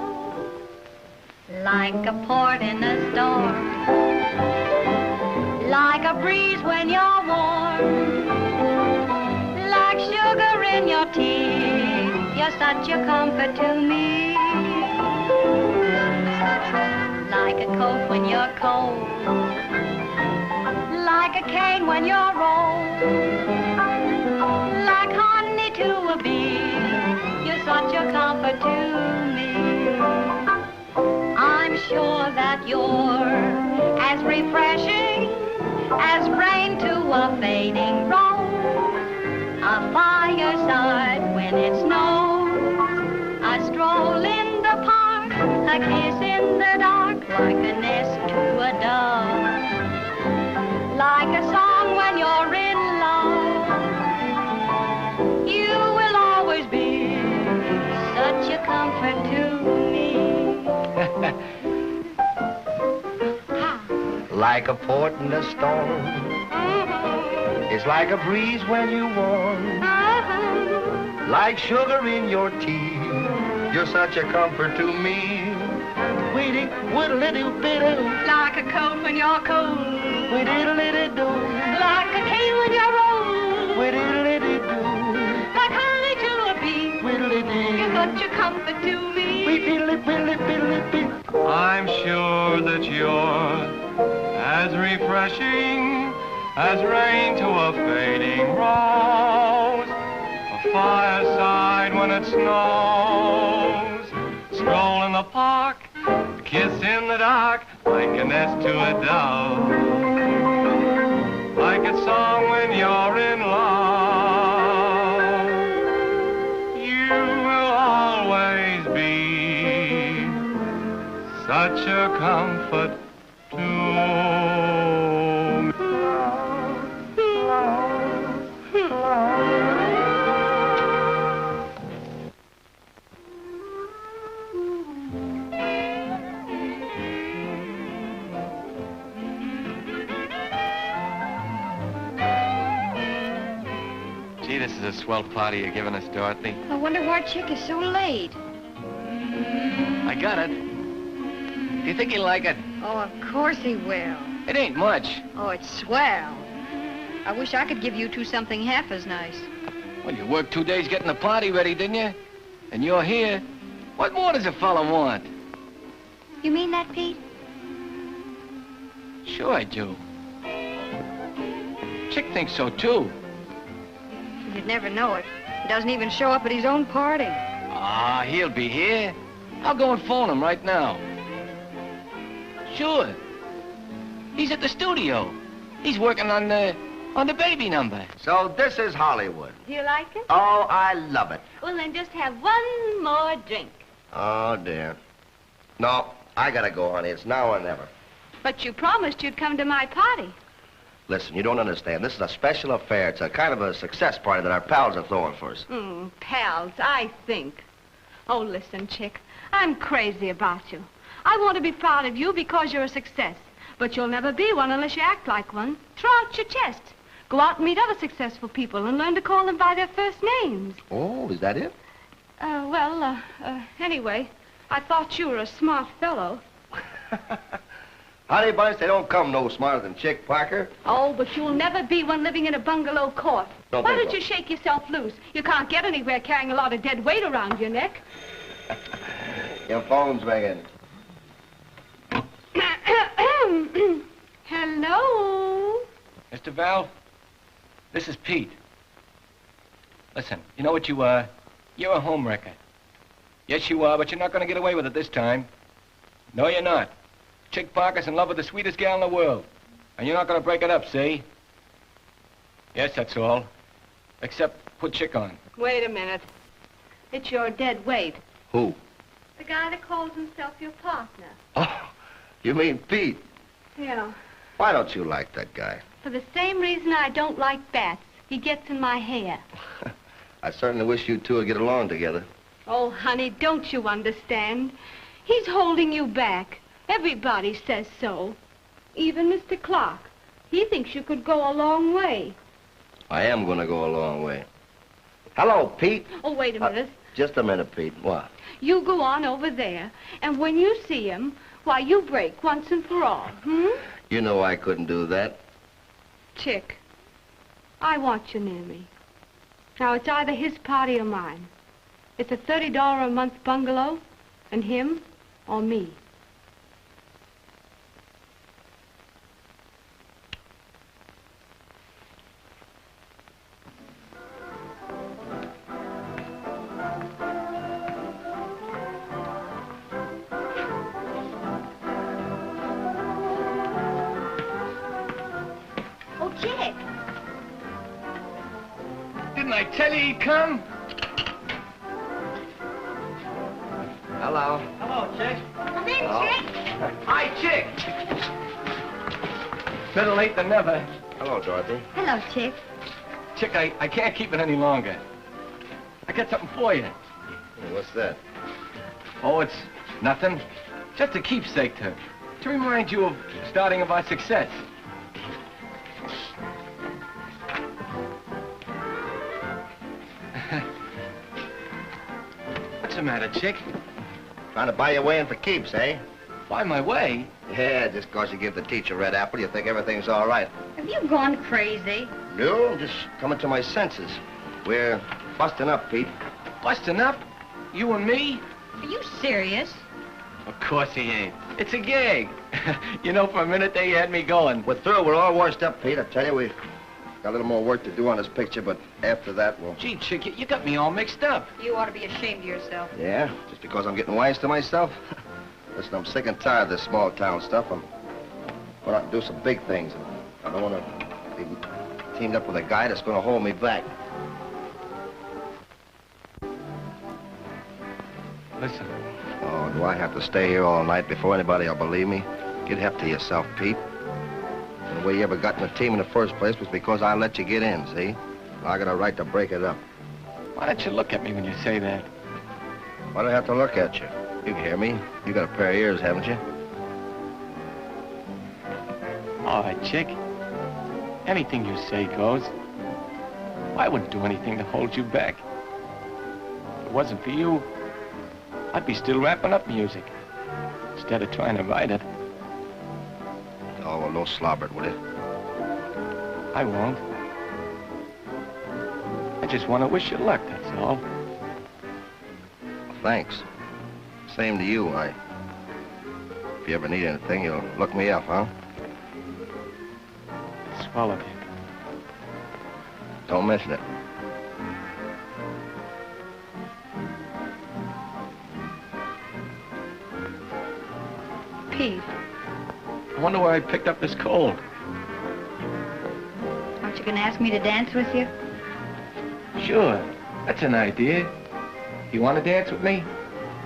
Like a port in a storm. Like a breeze when you're warm. Like sugar in your tea. You're such a comfort to me. Like a coat when you're cold. Like a cane when you're old. Like honey to a bee. You're such a comfort to me. I'm sure that you're as refreshing as rain to a fading rose. A fireside when it snows. A stroll in the park. A kiss in the dark. Like a nest to a dove. Like a song when you're in love. You will always be such a comfort to me. Like a port in a storm. It's like a breeze when you warm. Like sugar in your tea. You're such a comfort to me. Weedy, whittle-little-bittle. Like a coat when you're cold. Whittle-little-do. Like a cane when you're old. Whittle-little-do. Like honey to a bee. Whittle-little. You're such a comfort to me. I'm sure that you're as refreshing as rain to a fading rose. A fireside when it snows. Stroll in the park, kiss in the dark, like a nest to a dove. Like a song when you're in love. You will always be such a comfort to me. Gee, this is a swell party you're giving us, Dorothy. I wonder why Chick is so late. I got it. Do you think he'll like it? Oh, of course he will. It ain't much. Oh, it's swell. I wish I could give you two something half as nice. Well, you worked 2 days getting the party ready, didn't you? And you're here. What more does a fella want? You mean that, Pete? Sure I do. Chick thinks so, too. You'd never know it. He doesn't even show up at his own party. Ah, he'll be here. I'll go and phone him right now. Sure. He's at the studio. He's working on the baby number. So this is Hollywood. Do you like it? Oh, I love it. Well, then just have one more drink. Oh, dear. No, I gotta go, honey. It's now or never. But you promised you'd come to my party. Listen, you don't understand. This is a special affair. It's a kind of a success party that our pals are throwing for us. Pals, I think. Oh, listen, Chick. I'm crazy about you. I want to be proud of you because you're a success. But you'll never be one unless you act like one. Throw out your chest. Go out and meet other successful people and learn to call them by their first names. Oh, is that it? Anyway, I thought you were a smart fellow. Honey bunch, they don't come no smarter than Chick Parker. Oh, but you'll never be one living in a bungalow court. Don't Why think don't you shake yourself loose? You can't get anywhere carrying a lot of dead weight around your neck. Your phone's ringing. Hello? Mr. Val, this is Pete. Listen, you know what you are? You're a homewrecker. Yes, you are, but you're not going to get away with it this time. No, you're not. Chick Parker's in love with the sweetest gal in the world. And you're not going to break it up, see? Yes, that's all. Except put Chick on. Wait a minute. It's your dead weight. Who? The guy that calls himself your partner. Oh, you mean Pete? Yeah. Why don't you like that guy? For the same reason I don't like bats. He gets in my hair. I certainly wish you two would get along together. Oh, honey, don't you understand? He's holding you back. Everybody says so. Even Mr. Clark. He thinks you could go a long way. I am going to go a long way. Hello, Pete. Oh, wait a minute. Just a minute, Pete. What? You go on over there, and when you see him, why, you break once and for all, You know I couldn't do that. Chick, I want you near me. Now, it's either his party or mine. It's a $30 a month bungalow, and him or me. Oh, Chick. Didn't I tell you he'd come? Hello. Hello, Chick. Come in, Hello. Chick. Hi, Chick. Better late than never. Hello, Dorothy. Hello, Chick. Chick, I can't keep it any longer. I got something for you. What's that? Oh, it's nothing. Just a keepsake to remind you of starting of our success. What's the matter, Chick? Trying to buy your way in for keeps, eh? Buy my way? Yeah, just 'cause you give the teacher red apple, you think everything's all right. Have you gone crazy? No, I'm just coming to my senses. We're busting up, Pete. Busting up? You and me? Are you serious? Of course he ain't. It's a gag. You know, for a minute they had me going. We're through. We're all washed up, Pete. I tell you, we got a little more work to do on this picture, but after that, we'll... Gee, Chick, you got me all mixed up. You ought to be ashamed of yourself. Yeah? Just because I'm getting wise to myself? Listen, I'm sick and tired of this small town stuff. I'm going out and do some big things. I don't want to be teamed up with a guy that's going to hold me back. Listen. Oh, do I have to stay here all night before anybody will believe me? Get hep to yourself, Pete. The way you ever got in the team in the first place was because I let you get in, see? I got a right to break it up. Why don't you look at me when you say that? Why do I have to look at you? You can hear me. You got a pair of ears, haven't you? All right, Chick. Anything you say goes. I wouldn't do anything to hold you back. If it wasn't for you, I'd be still wrapping up music instead of trying to write it. Oh, well, don't slobber it, will you? I won't. I just want to wish you luck, that's all. Well, thanks. Same to you. If you ever need anything, you'll look me up, huh? Swallow it. Don't mention it. Pete, I wonder where I picked up this cold. Aren't you going to ask me to dance with you? Sure, that's an idea. You want to dance with me?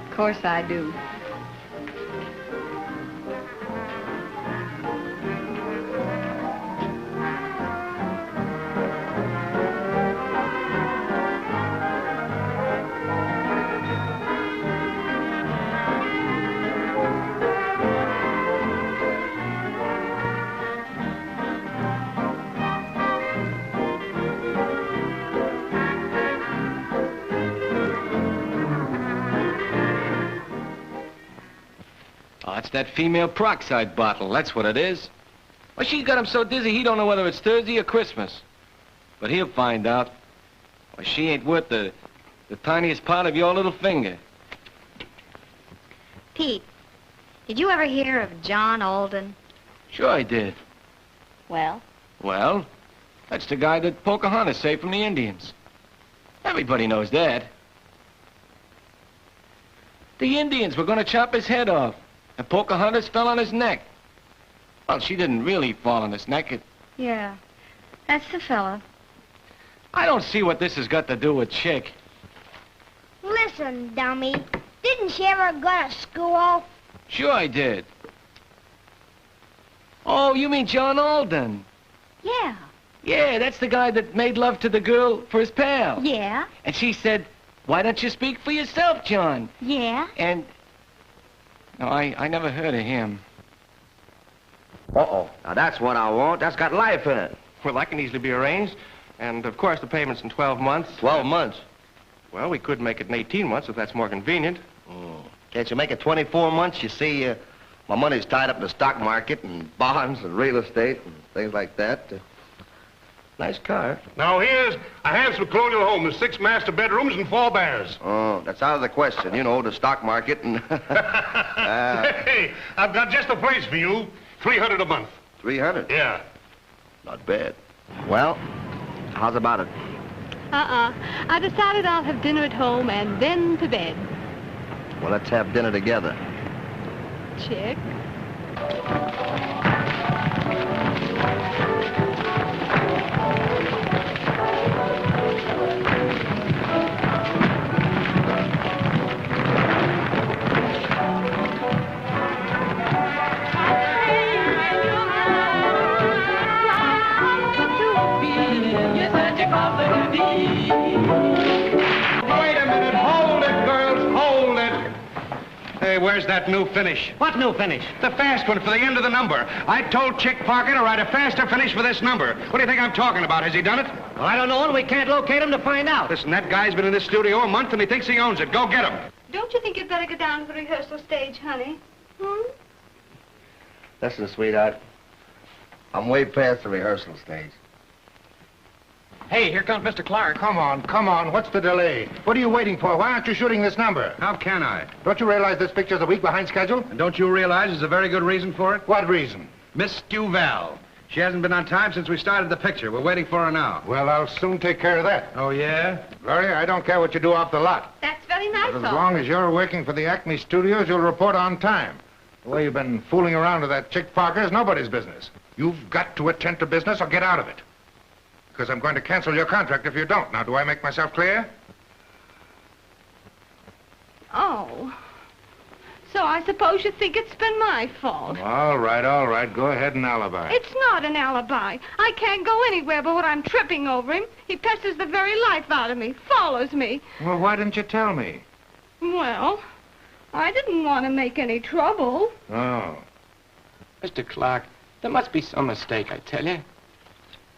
Of course I do. it's that female peroxide bottle. That's what it is. Well, she got him so dizzy he don't know whether it's Thursday or Christmas. But he'll find out. Well, she ain't worth the tiniest part of your little finger. Pete, did you ever hear of John Alden? Sure I did. Well? Well, that's the guy that Pocahontas saved from the Indians. Everybody knows that. The Indians were going to chop his head off, and Pocahontas fell on his neck. Well, she didn't really fall on his neck. Yeah, that's the fella. I don't see what this has got to do with Chick. Listen, dummy. Didn't she ever go to school? Sure I did. Oh, you mean John Alden? Yeah. Yeah, that's the guy that made love to the girl for his pal. Yeah. And she said, why don't you speak for yourself, John? Yeah. And... No, I never heard of him. Uh-oh. Now, that's what I want. That's got life in it. Well, that can easily be arranged. And, of course, the payment's in 12 months. 12 months? Well, we could make it in 18 months if that's more convenient. Can't you make it 24 months? You see, my money's tied up in the stock market and bonds and real estate and things like that. Nice car. Now, here's a handsome colonial home with 6 master bedrooms and 4 bares. Oh, that's out of the question. You know, the stock market and... Hey, I've got just the place for you. $300 a month. 300? Yeah. Not bad. Well, how's about it? I decided I'll have dinner at home and then to bed. Well, let's have dinner together. Chick. Wait a minute. Hold it, girls. Hold it. Hey, where's that new finish? What new finish? The fast one for the end of the number. I told Chick Parker to write a faster finish for this number. What do you think I'm talking about? Has he done it? Well, I don't know, and we can't locate him to find out. Listen, that guy's been in this studio a month, and he thinks he owns it. Go get him. Don't you think you'd better go down to the rehearsal stage, honey? Listen, sweetheart. I'm way past the rehearsal stage. Hey, here comes Mr. Clark. Come on. What's the delay? What are you waiting for? Why aren't you shooting this number? How can I? Don't you realize this picture's a week behind schedule? And don't you realize there's a very good reason for it? What reason? Miss Duval. She hasn't been on time since we started the picture. We're waiting for her now. Well, I'll soon take care of that. Oh, yeah? Gloria, I don't care what you do off the lot. That's very nice But of as you. long as you're working for the Acme Studios, you'll report on time. The way you've been fooling around with that Chick Parker is nobody's business. You've got to attend to business or get out of it. Because I'm going to cancel your contract if you don't. Now, do I make myself clear? Oh. So I suppose you think it's been my fault. All right. Go ahead and alibi. It's not an alibi. I can't go anywhere but when I'm tripping over him. He pesters the very life out of me, follows me. Well, why didn't you tell me? Well, I didn't want to make any trouble. Oh. Mr. Clark, there must be some mistake, I tell you.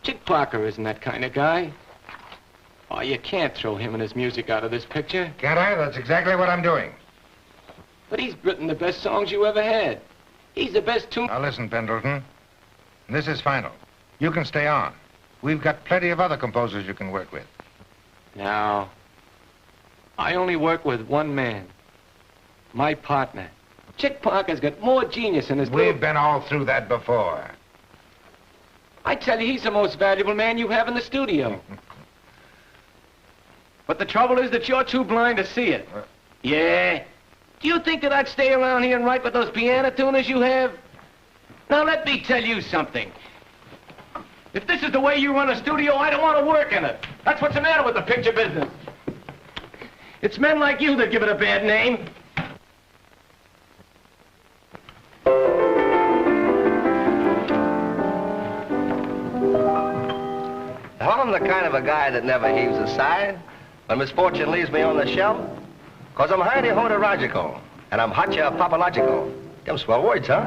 Chick Parker isn't that kind of guy. Oh, you can't throw him and his music out of this picture. Can't I? That's exactly what I'm doing. But he's written the best songs you ever had. He's the best tune... Now, listen, Pendleton. This is final. You can stay on. We've got plenty of other composers you can work with. No. I only work with one man. My partner. Chick Parker's got more genius in his... We've been all through that before. I tell you, he's the most valuable man you have in the studio. But the trouble is that you're too blind to see it. Yeah? Do you think that I'd stay around here and write with those piano tuners you have? Now, let me tell you something. If this is the way you run a studio, I don't want to work in it. That's what's the matter with the picture business. It's men like you that give it a bad name. Now, I'm the kind of a guy that never heaves a sigh when misfortune leaves me on the shelf. Because I'm highly horological, and I'm hotcha papalogical. Them swell words, huh?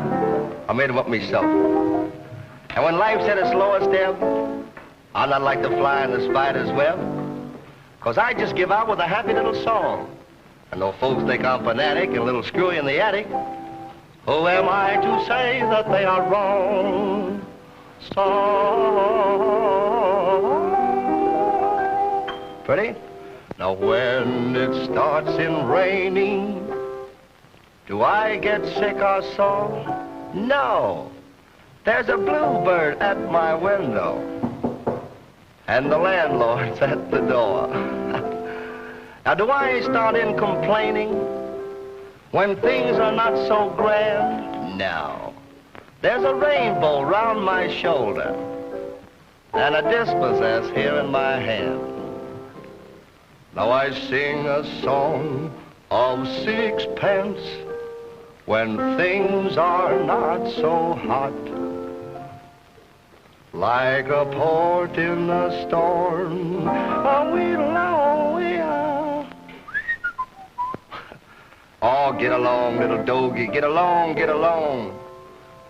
I made them up myself. And when life's at its lowest ebb, I'm not like the fly in the spider's web. Because I just give out with a happy little song. And though folks think I'm fanatic and a little screwy in the attic, Who am I to say that they are wrong? So pretty? Now when it starts in raining, do I get sick or so? No. There's a bluebird at my window, and the landlord's at the door. Now do I start in complaining when things are not so grand? No. There's a rainbow round my shoulder, and a dispossess here in my hand. Now I sing a song of sixpence when things are not so hot, like a port in a storm. Oh, get along, little doggy, get along, get along.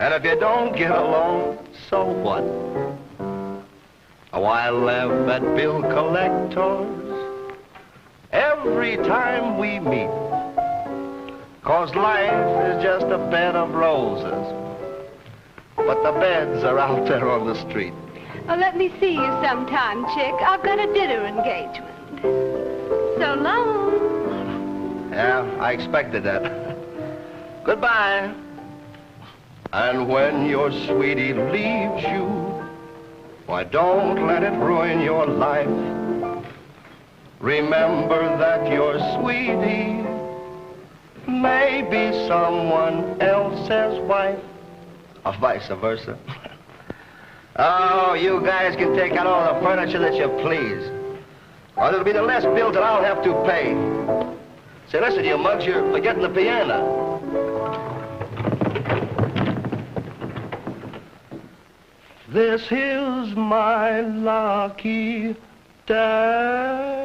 And if you don't get along, so what? Oh, I laugh at bill collectors every time we meet, 'cause life is just a bed of roses, but the beds are out there on the street. Oh, let me see you sometime, Chick. I've got a dinner engagement. So long. Yeah, I expected that. Goodbye. And when your sweetie leaves you, why don't let it ruin your life. Remember that your sweetie may be someone else's wife, or vice versa. Oh, you guys can take out all the furniture that you please, or it'll be the less bills that I'll have to pay. Say, listen, you mugs, you're forgetting the piano. This is my lucky day.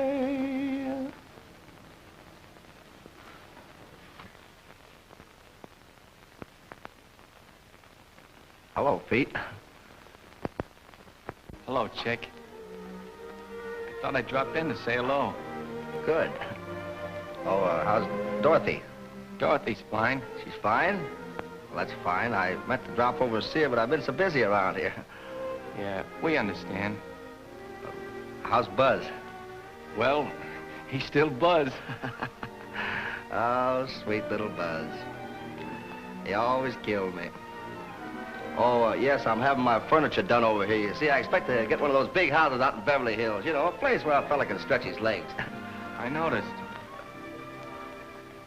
Hello, Pete. Hello, Chick. I thought I'd drop in to say hello. Good. Oh, how's Dorothy? Dorothy's fine. She's fine? Well, that's fine. I meant to drop over to see her, but I've been so busy around here. Yeah, we understand. How's Buzz? Well, he's still Buzz. Oh, sweet little Buzz. He always killed me. Oh, yes, I'm having my furniture done over here. You see, I expect to get one of those big houses out in Beverly Hills. You know, a place where a fella can stretch his legs. I noticed.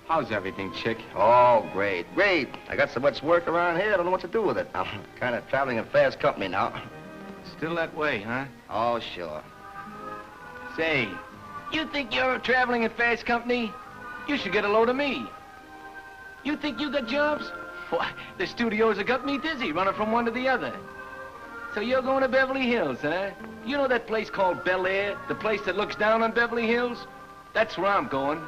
How's everything, Chick? Oh, great, great. I got so much work around here, I don't know what to do with it. I'm kind of traveling in fast company now. Still that way, huh? Oh, sure. Say, you think you're traveling in fast company? You should get a load of me. You think you got jobs? Why, the studios have got me dizzy, running from one to the other. So you're going to Beverly Hills, huh? You know that place called Bel Air? The place that looks down on Beverly Hills? That's where I'm going.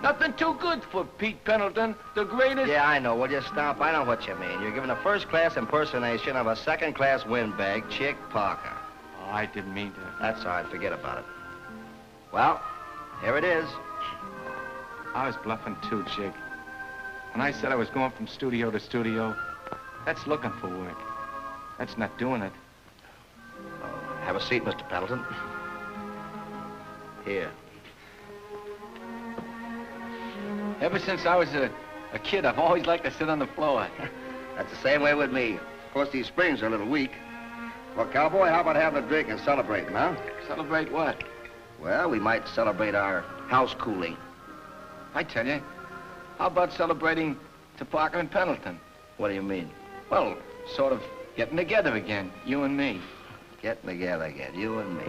Nothing too good for Pete Pendleton, the greatest... Yeah, I know. Will you stop? I know what you mean. You're giving a first-class impersonation of a second-class windbag, Chick Parker. Oh, I didn't mean to. That's all right. Forget about it. Well, here it is. I was bluffing too, Chick. When I said I was going from studio to studio, that's looking for work. That's not doing it. Have a seat, Mr. Pendleton. Here. Ever since I was a kid, I've always liked to sit on the floor. That's the same way with me. Of course, these springs are a little weak. Well, cowboy, how about having a drink and celebrating, huh? Celebrate what? Well, we might celebrate our house cooling. I tell you, how about celebrating to Parker and Pendleton? What do you mean? Well, sort of getting together again, you and me. Getting together again, you and me.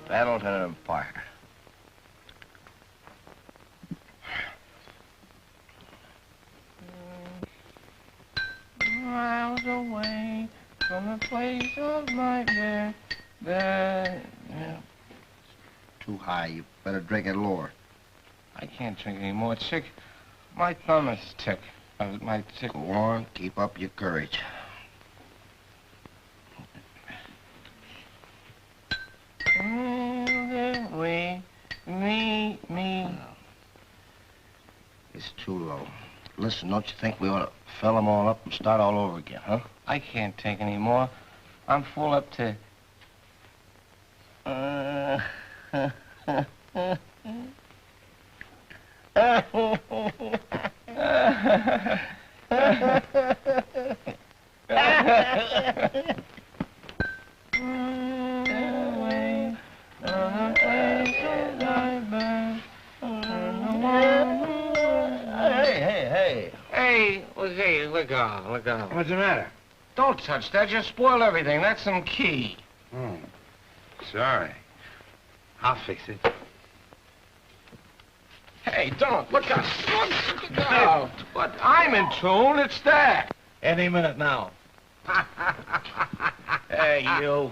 Pendleton and Parker. Miles away from the place of nightmare. There. Yeah. Too high. You better drink it lower. I can't drink anymore, Chick. My thumb is tick. My tick. Go on. Keep up your courage. Me. It's too low. Listen, don't you think we ought to fill them all up and start all over again, huh? I can't take any more. I'm full up to... Hey, look out, look out. What's the matter? Don't touch that. You spoil everything. That's some key. Oh, sorry. I'll fix it. Hey, don't. Look out. Look out. But I'm in tune. It's there. Any minute now. Hey, you.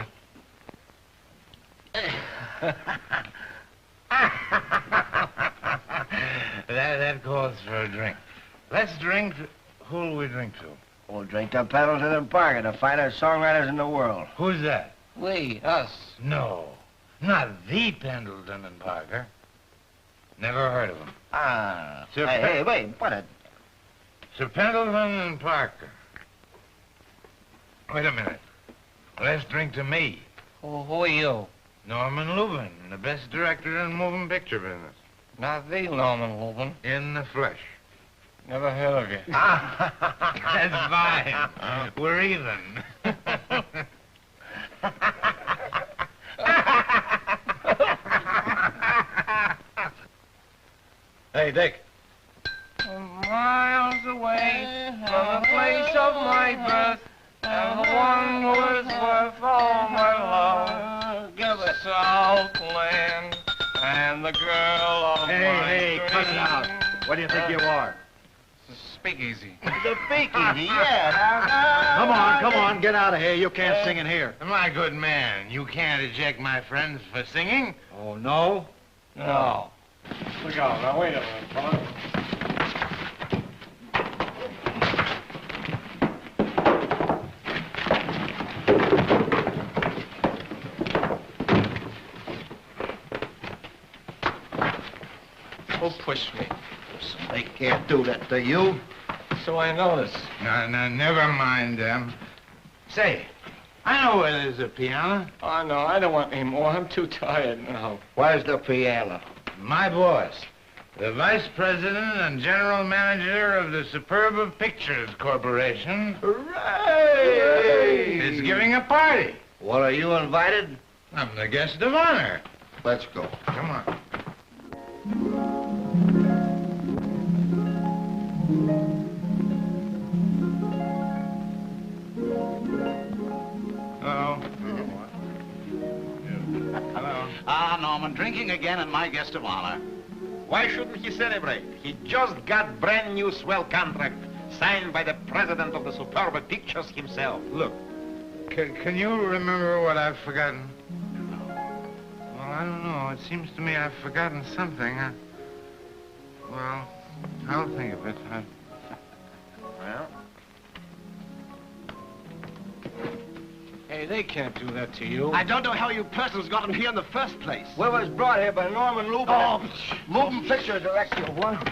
That calls for a drink. Let's drink to... Who'll we drink to? We'll drink to Pendleton and Parker, the finest songwriters in the world. Who's that? We, us. No, not the Pendleton and Parker. Never heard of them. Ah. Sir Hey, wait, what a... Sir Pendleton and Parker. Wait a minute. Let's drink to me. Who are you? Norman Lubin, the best director in the moving picture business. Not the Norman Lubin. In the flesh. Never heard of you. That's fine. We're even. Hey, Dick. Miles away from the place of my birth, and the one who is worth all my love, the Southland, and the girl of my Hey, cut it out. dreams. What do you think you are? Speakeasy. The speakeasy, yeah. Come on, get out of here. You can't sing in here. My good man, you can't eject my friends for singing. Oh, no? No. Look out. Now, wait a minute, fella. Who pushed me? They can't do that to you. So I noticed. No, never mind them. Say, I know where there's a piano. Oh, no, I don't want any more. I'm too tired now. Where's the piano? My boss, the vice president and general manager of the Superb Pictures Corporation, Hooray! is giving a party. Well, are you invited? I'm the guest of honor. Let's go. Come on. Hello. Hello. Ah, Norman, drinking again and my guest of honor. Why shouldn't he celebrate? He just got brand new swell contract signed by the president of the Superb Pictures himself. Look, can you remember what I've forgotten? Well, I don't know. It seems to me I've forgotten something. Well, I'll think of it. Well? Hey, they can't do that to you. I don't know how you persons got him here in the first place. We was brought here by Norman Lubin. Oh, Moving picture director, what?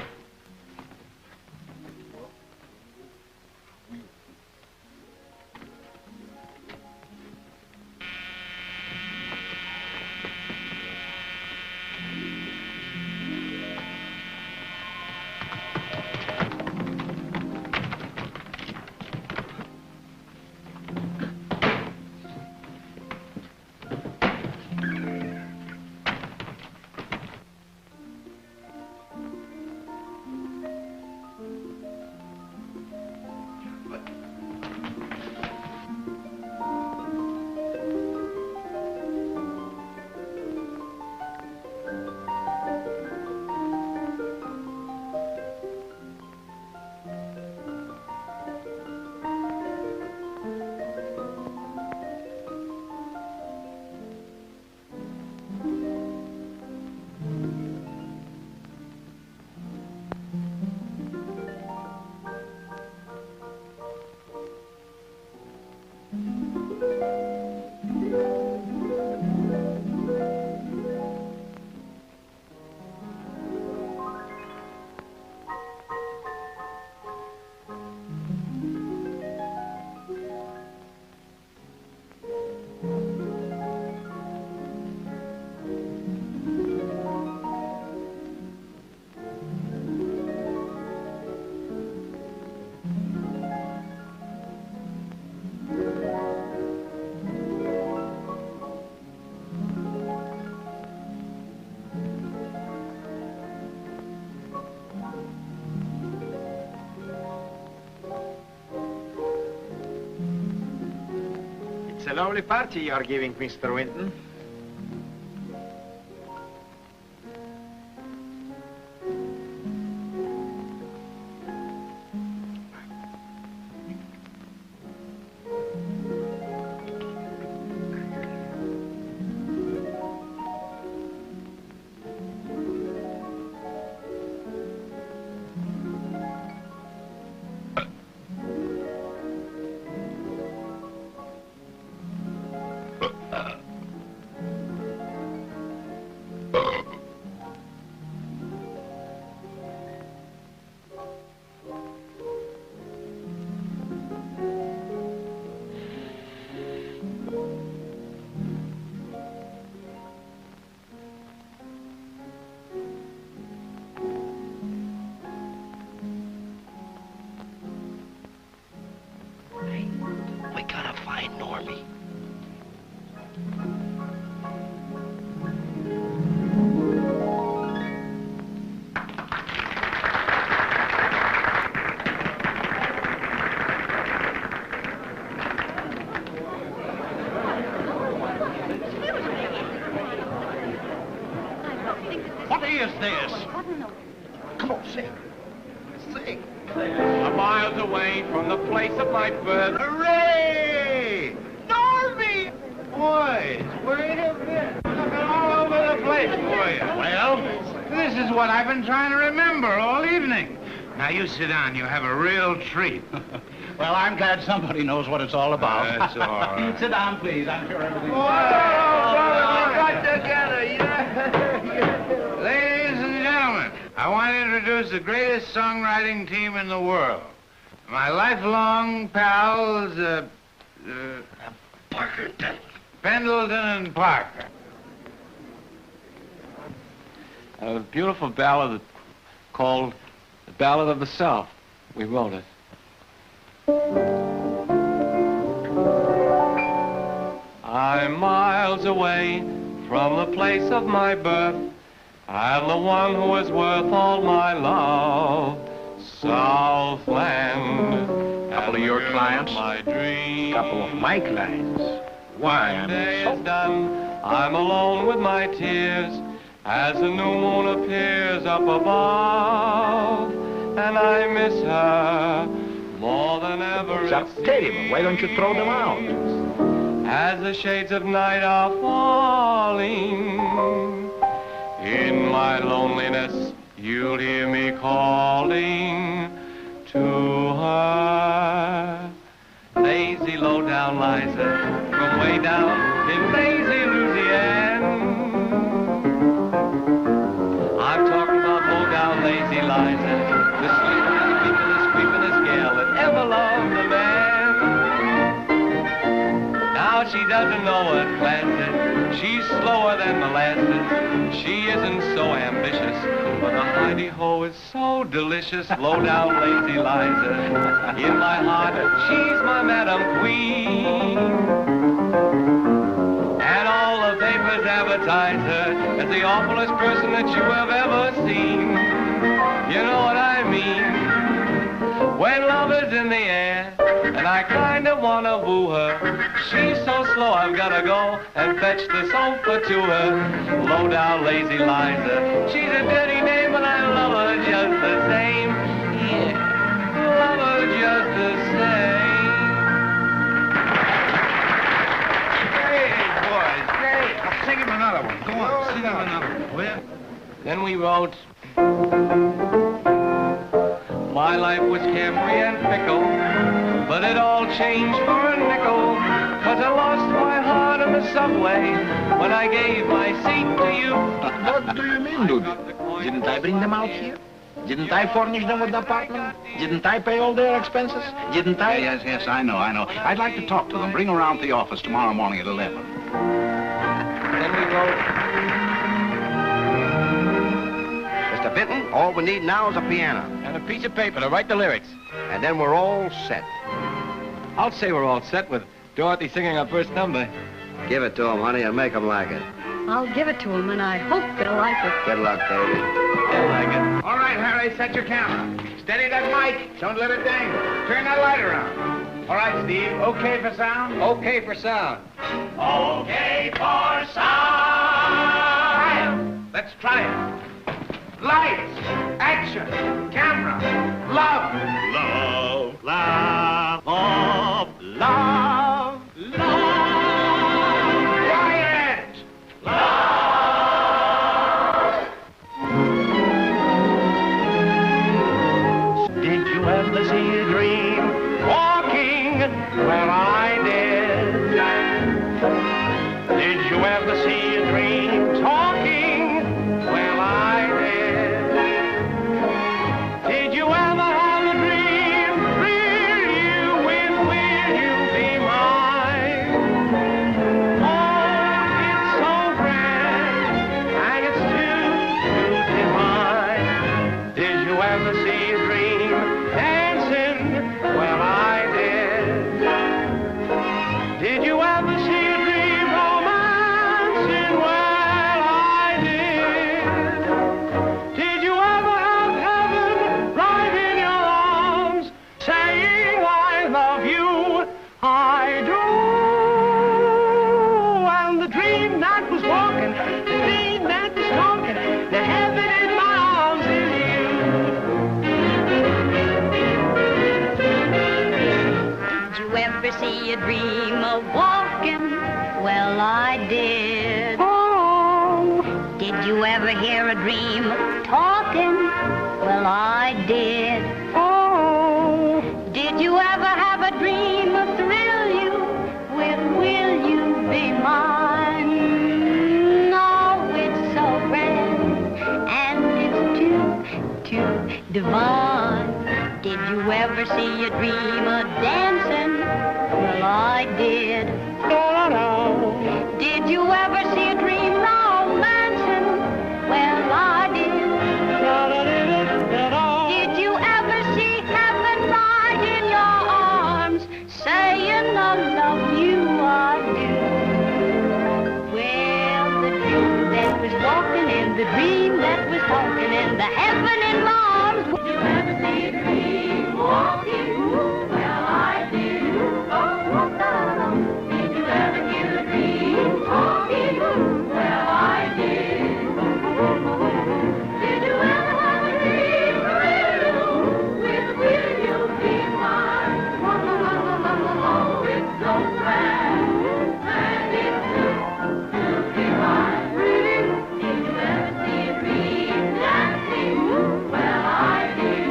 a lovely party you're giving, Mr. Winton. We gotta find Normie. What is this? Come on, sing. Sing. I'm miles away from the place of my birth. Hooray! Normie! Boys, where you been? Looking all over the place for you. Well, this is what I've been trying to remember all evening. Now, you sit down. You have a real treat. Well, I'm glad somebody knows what it's all about. That's all right. Sit down, please. I'm sure everything's... Whoa, got together, yeah. Ladies and gentlemen, I want to introduce the greatest songwriting team in the world. My lifelong pals, Parker, Pendleton and Parker. A beautiful ballad called The Ballad of the South. We wrote it. I'm miles away from the place of my birth. I'm the one who is worth all my love. Southland. Couple of your clients? My dream. Couple of my clients. Why, I'm Day is done. I'm alone with my tears as the new moon appears up above, and I miss her more than ever. What's up, Teddy? Why don't you throw them out? As the shades of night are falling, in my loneliness you'll hear me calling to her. Lazy low-down Liza, from way down in lazy Louisiana. I'm talking about low-down lazy Liza, the sleepinest, creepinest gal that ever loved a man. Now she doesn't know what class is. She's slower than molasses. She isn't so ambitious, but the hidey-ho is so delicious. Low-down lazy Liza, in my heart, she's my Madam Queen. And all the papers advertise her as the awfulest person that you have ever seen. You know what I mean? When love is in the air, and I kinda wanna woo her, she's so slow I've gotta go and fetch the sofa to her. Low-down lazy Liza, she's a dirty name, but I love her just the same. Yeah, love her just the same. Great, boys, great. Sing him another one. Go on, sing him another one, will you? Then we wrote, my life was carefree and fickle, but it all changed for a nickel, 'cause I lost my heart in the subway when I gave my seat to you. What do you mean, Dude? Didn't I bring them out here? Didn't I furnish them with the apartment? Didn't I pay all their expenses? Didn't I? Yes, I know. I'd like to talk to them. Bring them around to the office tomorrow morning at 11. Then we wrote, Mr. Vinton, all we need now is a piano. And a piece of paper to write the lyrics. And then we're all set. I'll say we're all set with Dorothy singing our first number. Give it to them, honey, and make them like it. I'll give it to them, and I hope they'll like it. Good luck, baby. They'll like it. All right, Harry, set your camera. Steady that mic. Don't let it dangle. Turn that light around. All right, Steve. Okay for sound? Okay for sound. Okay for sound. Let's try it. Lights, action, camera, love. Love, love, love, love, love. Quiet. Did you ever see a dream walking? Well, I did. Did you ever see a dream talking? Well, I did. Did you ever have a dream thrill you with will you be mine? Oh, it's so grand and it's too divine. Did you ever see a dream dancing? Well, I did. Did you ever see a dream romancing? Well, I did. Did you ever have heaven right in your arms, saying I love you? I do. And the dream that was walking, the dream that was talking, the heaven in my arms is you. Did you ever see a dream of walking? Well, I did. Oh. Did you ever hear a dream of talking? Well, I did. Oh. Did you ever have a dream of thrill you with will you be mine? No, it's so grand and it's too divine. Did you ever see a dream of dancing? Well, I did. Did you ever see a dream romancing? Well, I did. Did you ever see heaven right in your arms, saying I love you, I do? Well, the dream that was walking and the dream that was talking and the heaven in my arms. Did you ever see a dream walking? Well, I did. Did you ever hear a dream talking? Well, I did. Did you ever have a dream thrill with will you be mine? Oh, it's so grand and it's too divine. Did you ever see a dream dancing? Well, I did.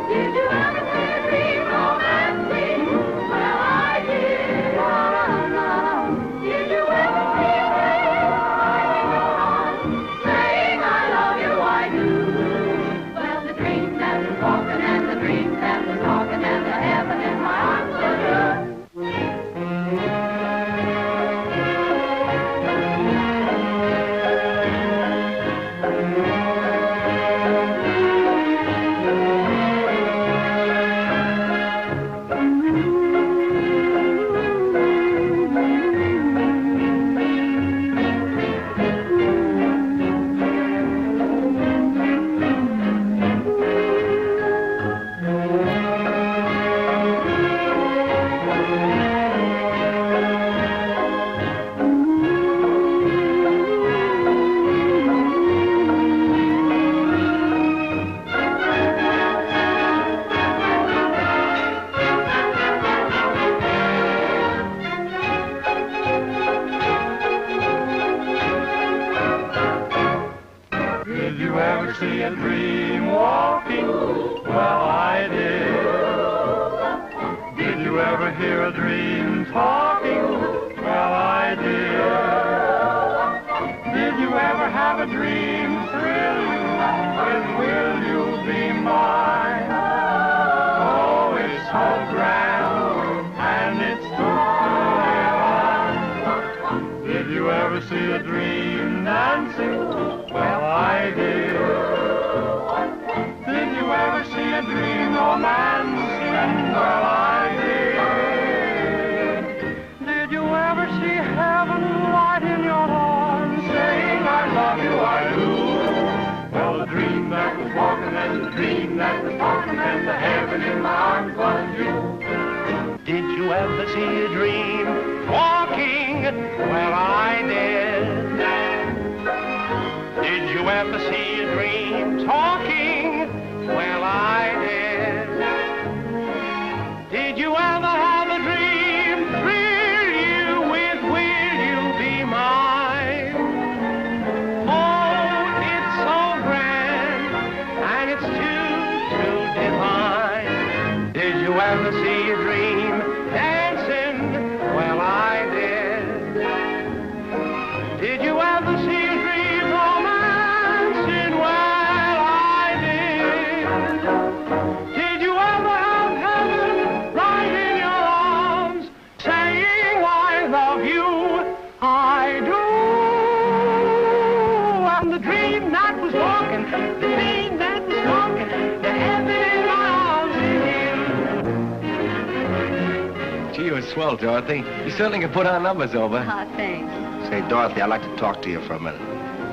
Did you ever see a dream romancing? Well, I did. Did you ever see a dream saying I love you, I do? Well, the dream that was walking and the dream that was talking and the heaven in my arms was Did you ever see a dream walking? Well, I did. Did you ever hear a dream talking? Well, I did. Did you ever have a dream thrill you with will you be mine? Oh, it's so grand and it's too divine. Did you ever see a dream dancing? Well, I did. Did you ever see a dream romancing? Well, I did. Did you ever see heaven right in your arms, saying I love you, I do? Well, the dream that was walking and the dream that was talking and the heaven in my arms was you. Did you ever see a dream walking? Well, I did. Did you ever see a dream talking? Well, I did. Did you ever have a dream thrill you with will you be mine? Oh, it's so grand and it's too divine. Did you ever see a dream dancing? Well, I did. Did you ever see a dream romancing? Well, I did. Did you ever have heaven right in your arms, saying I love you? I do. And the dream that was talking, the dream that was talking, the heaven in my arms is you. Gee, you're swell, Dorothy. You certainly can put our numbers over. Ah, thanks. Say, Dorothy, I'd like to talk to you for a minute.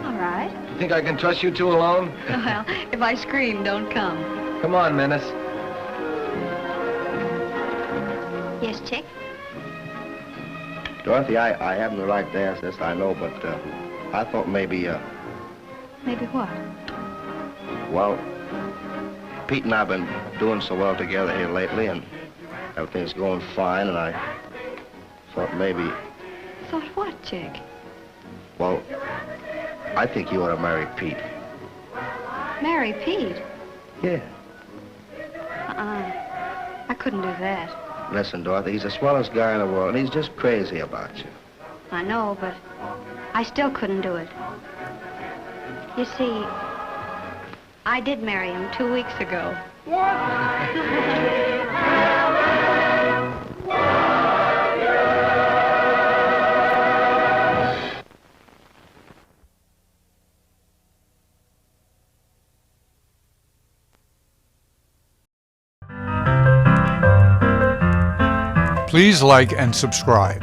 All right. You think I can trust you two alone? Well, if I scream, don't come. Come on, Menace. Yes, Chick? Dorothy, I haven't the right to ask this, I know, but I thought maybe, Maybe what? well, Pete and I have been doing so well together here lately, and everything's going fine, and I thought maybe, Thought what, Chick? well, I think you ought to marry Pete. Marry Pete? Yeah. I couldn't do that. Listen, Dorothy, he's the swellest guy in the world, and he's just crazy about you. I know, but I still couldn't do it. You see, I did marry him 2 weeks ago. Please like and subscribe.